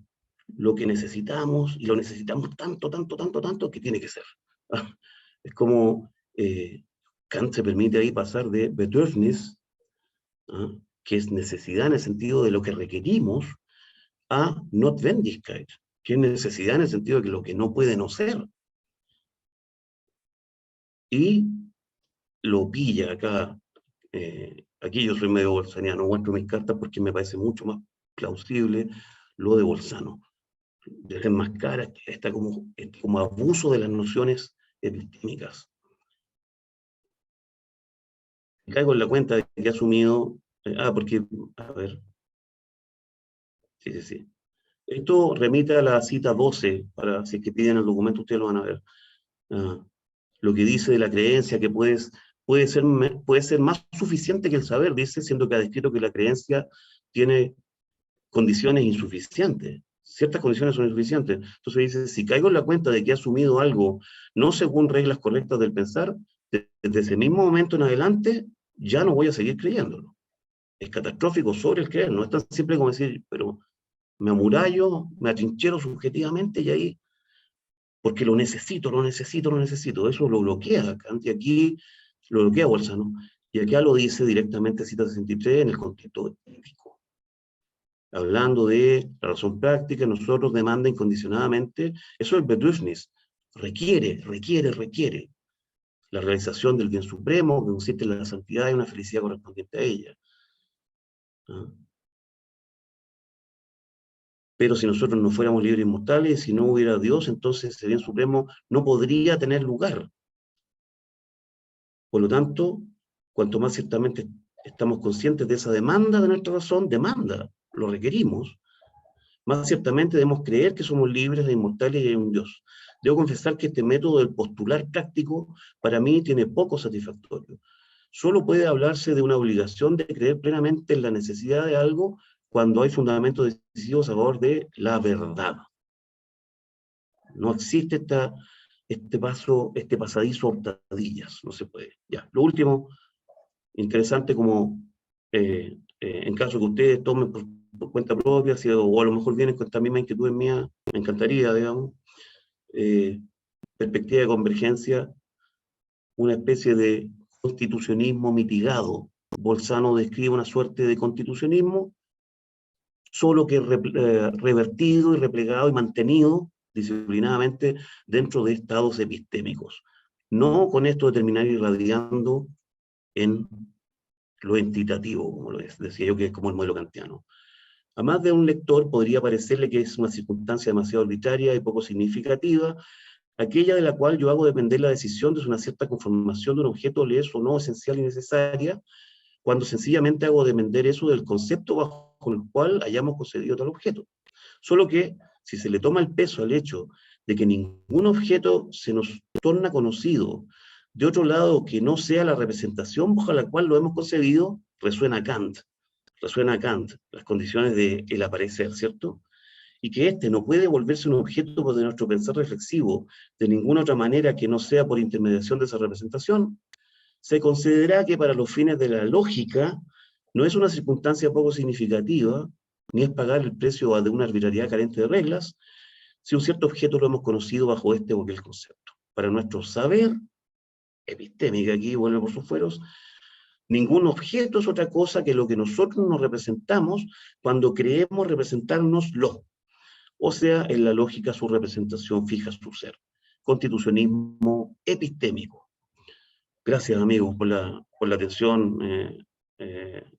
lo que necesitamos, y lo necesitamos tanto, tanto, tanto, tanto, que tiene que ser. ¿Ah? Es como Kant se permite ahí pasar de Bedürfnis, ¿ah? Que es necesidad en el sentido de lo que requerimos, a Notwendigkeit, que es necesidad en el sentido de que lo que no puede no ser. Y lo pilla acá. Aquí yo soy medio bolsaniano, muestro mis cartas porque me parece mucho más plausible lo de Bolzano. Desenmascara como abuso de las nociones epistémicas. Caigo en la cuenta de que he asumido, porque, a ver, sí. Esto remite a la cita 12, para si es que piden el documento, ustedes lo van a ver. Lo que dice de la creencia, que puede ser más suficiente que el saber, dice, siendo que ha descrito que la creencia tiene condiciones insuficientes. Ciertas condiciones son insuficientes. Entonces dice, si caigo en la cuenta de que he asumido algo no según reglas correctas del pensar, desde ese mismo momento en adelante, ya no voy a seguir creyéndolo. Es catastrófico sobre el creer, no es tan simple como decir, pero me amurallo, me atrinchero subjetivamente y ahí, porque lo necesito. Eso lo bloquea Kant, y aquí lo bloquea Bolzano. Y acá lo dice directamente, cita 63, en el contexto ético. Hablando de la razón práctica, nosotros demanda incondicionadamente, eso es Bedürfnis, requiere la realización del bien supremo, que consiste en la santidad y una felicidad correspondiente a ella. ¿Ah? Pero si nosotros no fuéramos libres e inmortales, si no hubiera Dios, entonces ese bien supremo no podría tener lugar. Por lo tanto, cuanto más ciertamente estamos conscientes de esa demanda de nuestra razón, lo requerimos, Más ciertamente debemos creer que somos libres e inmortales y hay un Dios. Debo confesar que este método del postular práctico para mí tiene poco satisfactorio. Solo puede hablarse de una obligación de creer plenamente en la necesidad de algo cuando hay fundamentos decisivos a favor de la verdad. No existe este pasadizo a hurtadillas, no se puede. Ya. Lo último, interesante como en caso que ustedes tomen por cuenta propia, o a lo mejor vienen con esta misma inquietud mía, me encantaría, digamos, perspectiva de convergencia, una especie de constitucionismo mitigado. Bolzano describe una suerte de constitucionismo, solo que revertido y replegado y mantenido disciplinadamente dentro de estados epistémicos. No con esto de terminar irradiando en lo entitativo, como lo decía yo, que es como el modelo kantiano. A más de un lector podría parecerle que es una circunstancia demasiado arbitraria y poco significativa, aquella de la cual yo hago depender la decisión de una cierta conformación de un objeto, le es o no esencial y necesaria, cuando sencillamente hago depender eso del concepto bajo el cual hayamos concedido tal objeto. Solo que, si se le toma el peso al hecho de que ningún objeto se nos torna conocido de otro lado que no sea la representación bajo la cual lo hemos concebido, resuena Kant, las condiciones del aparecer, ¿cierto? Y que éste no puede volverse un objeto de nuestro pensar reflexivo de ninguna otra manera que no sea por intermediación de esa representación, se considera que para los fines de la lógica no es una circunstancia poco significativa, ni es pagar el precio de una arbitrariedad carente de reglas, si un cierto objeto lo hemos conocido bajo este o aquel concepto. Para nuestro saber, epistémica aquí, vuelve por sus fueros, ningún objeto es otra cosa que lo que nosotros nos representamos cuando creemos representárnoslo. O sea, en la lógica su representación fija su ser. Constitucionismo epistémico. Gracias, amigos, por la atención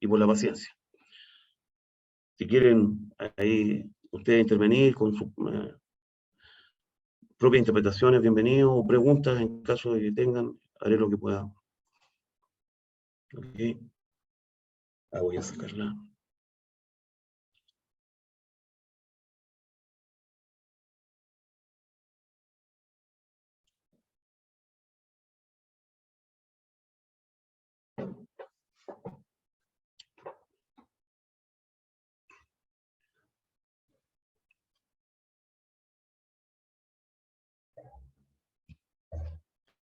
y por la paciencia. Si quieren ahí ustedes intervenir con sus propias interpretaciones, bienvenidos, o preguntas en caso de que tengan, haré lo que pueda. Okay. Voy a sacarla.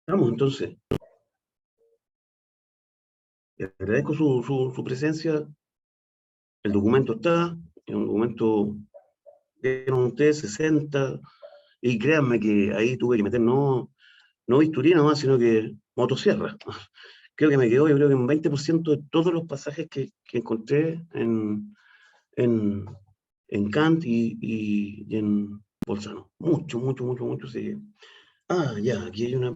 Vamos, entonces. Les agradezco su presencia. El documento está, es un documento que ustedes 60, y créanme que ahí tuve que meter no bisturí nomás, sino que motosierra. Creo que me quedó, yo creo que un 20% de todos los pasajes que encontré en Kant y en Bolzano. Mucho, sí. Ya, aquí hay una...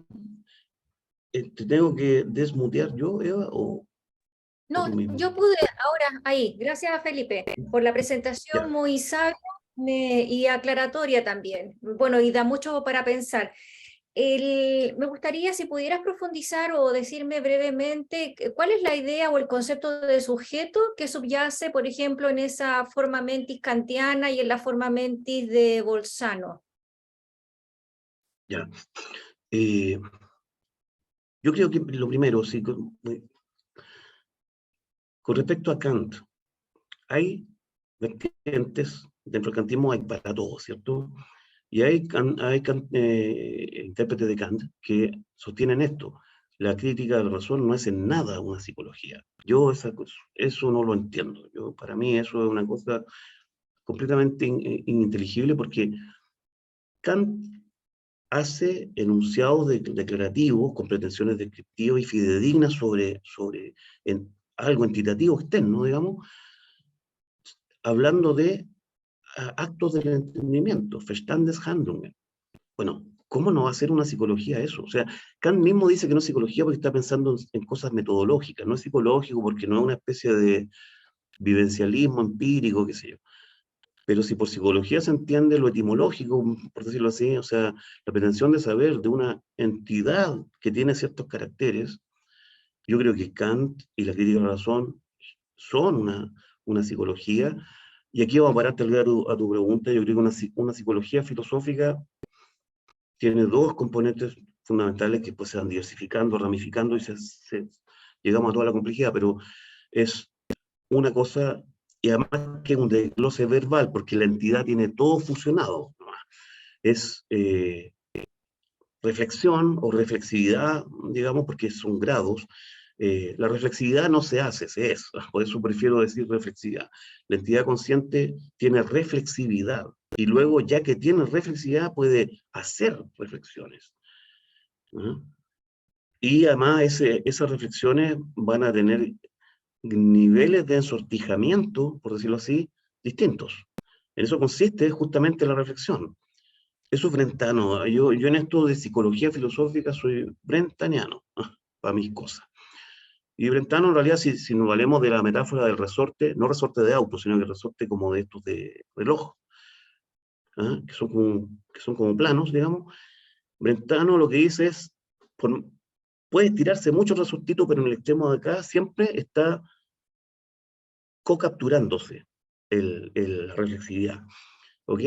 ¿Te tengo que desmutear yo, Eva, o No, tú mismo? yo pude ahora, ahí. Gracias, Felipe, por la presentación Ya. muy sabia y aclaratoria también. Bueno, y da mucho para pensar. Me gustaría si pudieras profundizar o decirme brevemente cuál es la idea o el concepto de sujeto que subyace, por ejemplo, en esa forma mentis kantiana y en la forma mentis de Bolzano. Ya. Yo creo que lo primero, sí, con respecto a Kant, hay vertientes, dentro del kantismo hay para todo, ¿cierto? Y hay intérpretes de Kant que sostienen esto. La crítica de la razón no es en nada una psicología. Yo eso no lo entiendo. Para mí eso es una cosa completamente ininteligible porque Kant hace enunciados declarativos con pretensiones descriptivas y fidedignas sobre algo entitativo externo, digamos, hablando de actos del entendimiento, Verstandeshandlungen. Bueno, ¿cómo no va a ser una psicología eso? O sea, Kant mismo dice que no es psicología porque está pensando en cosas metodológicas, no es psicológico porque no es una especie de vivencialismo empírico, qué sé yo. Pero si por psicología se entiende lo etimológico, por decirlo así, o sea, la pretensión de saber de una entidad que tiene ciertos caracteres, yo creo que Kant y la crítica de la razón son una psicología, Y aquí vamos a parar tal vez a tu pregunta. Yo creo que una psicología filosófica tiene dos componentes fundamentales que pues se van diversificando, ramificando y llegamos a toda la complejidad, pero es una cosa, y además que es un desglose verbal, porque la entidad tiene todo fusionado. Es reflexión o reflexividad, digamos, porque son grados. La reflexividad no se hace, se es. Por eso prefiero decir reflexividad. La entidad consciente tiene reflexividad y luego, ya que tiene reflexividad, puede hacer reflexiones. Y además esas reflexiones van a tener niveles de ensortijamiento, por decirlo así, distintos. En eso consiste justamente la reflexión. Eso es brentano. Yo en esto de psicología filosófica soy brentaniano, para mis cosas. Y brentano, en realidad, si nos valemos de la metáfora del resorte, no resorte de auto, sino que resorte como de estos de reloj, que son como planos, digamos. Brentano lo que dice es, puede estirarse mucho el resortito, pero en el extremo de acá siempre está co-capturándose la reflexividad. ¿Ok?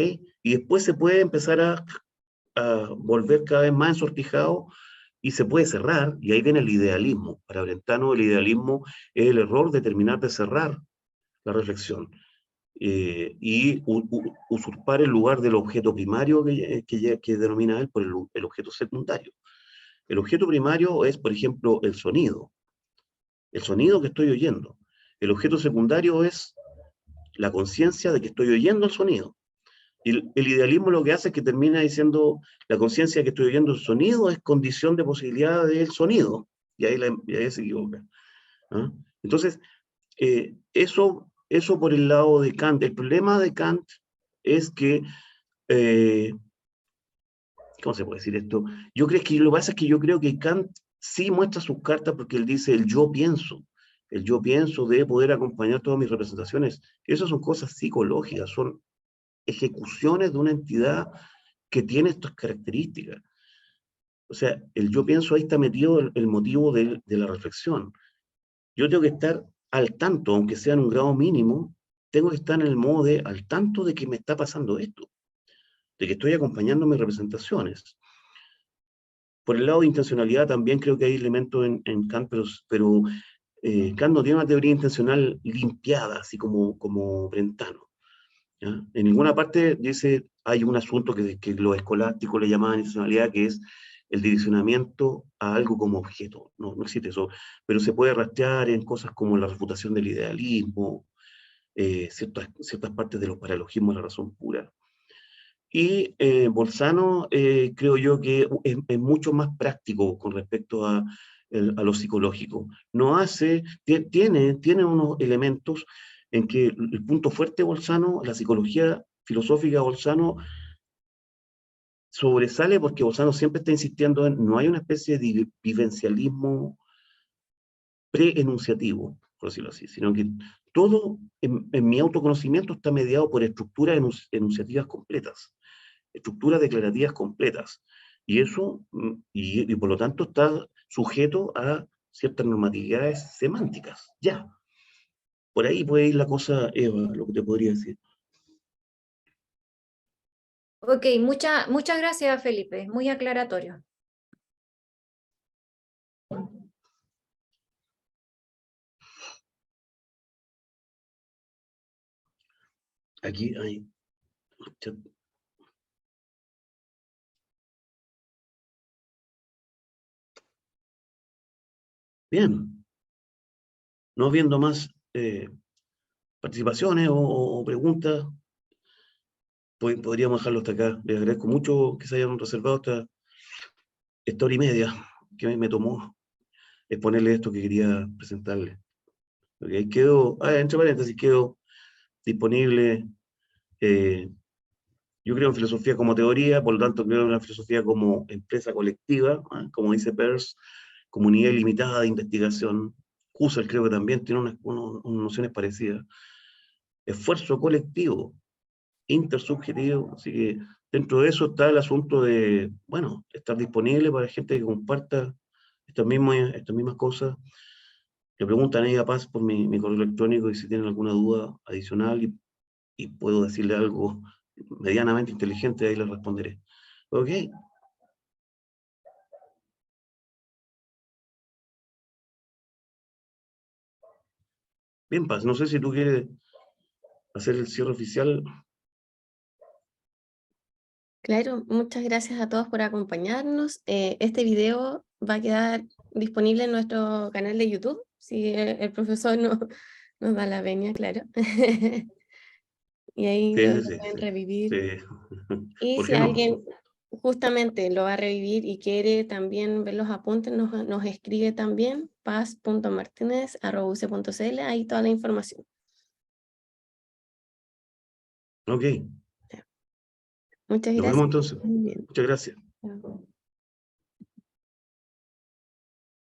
Y después se puede empezar a volver cada vez más ensortijado y se puede cerrar, y ahí viene el idealismo. Para Brentano, el idealismo es el error de terminar de cerrar la reflexión y usurpar el lugar del objeto primario que denomina él por el objeto secundario. El objeto primario es, por ejemplo, el sonido que estoy oyendo. El objeto secundario es la conciencia de que estoy oyendo el sonido. Y el idealismo lo que hace es que termina diciendo la conciencia de que estoy oyendo el sonido es condición de posibilidad del sonido. Y ahí se equivoca. ¿Ah? Entonces, eso por el lado de Kant. El problema de Kant es que, ¿cómo se puede decir esto? Lo que pasa es que yo creo que Kant sí muestra sus cartas porque él dice el yo pienso. El yo pienso debe poder acompañar todas mis representaciones. Esas son cosas psicológicas, son ejecuciones de una entidad que tiene estas características. O sea, el yo pienso, ahí está metido el motivo de la reflexión. Yo tengo que estar al tanto, aunque sea en un grado mínimo, tengo que estar en el modo de al tanto de que me está pasando esto, de que estoy acompañando mis representaciones. Por el lado de intencionalidad también creo que hay elementos en Kant, pero Kant no tiene una teoría intencional limpiada, así como Brentano. ¿Ya? En ninguna parte dice, hay un asunto que los escolásticos le llamaban intencionalidad, que es el direccionamiento a algo como objeto. No existe eso, pero se puede rastrear en cosas como la refutación del idealismo, ciertas partes de los paralogismos de la razón pura. Y Bolzano creo yo que es mucho más práctico con respecto a lo psicológico. Tiene unos elementos en que el punto fuerte de Bolzano, la psicología filosófica de Bolzano, sobresale porque Bolzano siempre está insistiendo en no hay una especie de vivencialismo pre-enunciativo, por decirlo así, sino que todo en mi autoconocimiento está mediado por estructuras enunciativas completas, estructuras declarativas completas, y eso, y por lo tanto está sujeto a ciertas normatividades semánticas, ya. Por ahí puede ir la cosa, Eva, lo que te podría decir. Ok, muchas gracias, Felipe, muy aclaratorio. Aquí hay... Bien. No viendo más participaciones o preguntas, podríamos dejarlo hasta acá. Les agradezco mucho que se hayan reservado esta hora y media que me tomó exponerle esto que quería presentarle. Okay, entre paréntesis, quedo disponible. Yo creo en filosofía como teoría, por lo tanto creo en la filosofía como empresa colectiva, como dice Peirce, comunidad ilimitada de investigación. Husserl creo que también tiene unas nociones parecidas. Esfuerzo colectivo, intersubjetivo, así que dentro de eso está el asunto de, bueno, estar disponible para gente que comparta estas mismas cosas. Le preguntan ahí a Paz por mi correo electrónico y si tienen alguna duda adicional, y y puedo decirle algo medianamente inteligente, ahí le responderé. ¿Ok? Bien, Paz, no sé si tú quieres hacer el cierre oficial. Claro, muchas gracias a todos por acompañarnos. Este video va a quedar disponible en nuestro canal de YouTube, si el profesor nos da la venia, claro. Y ahí Sí, lo sí, sí, pueden sí. revivir. Sí. Y ¿Por si qué no? alguien justamente lo va a revivir y quiere también ver los apuntes, nos escribe también paz.martinez@uc.cl, ahí toda la información. Ok, Muchas nos gracias. vemos entonces. Muy bien. Muchas gracias. Chao.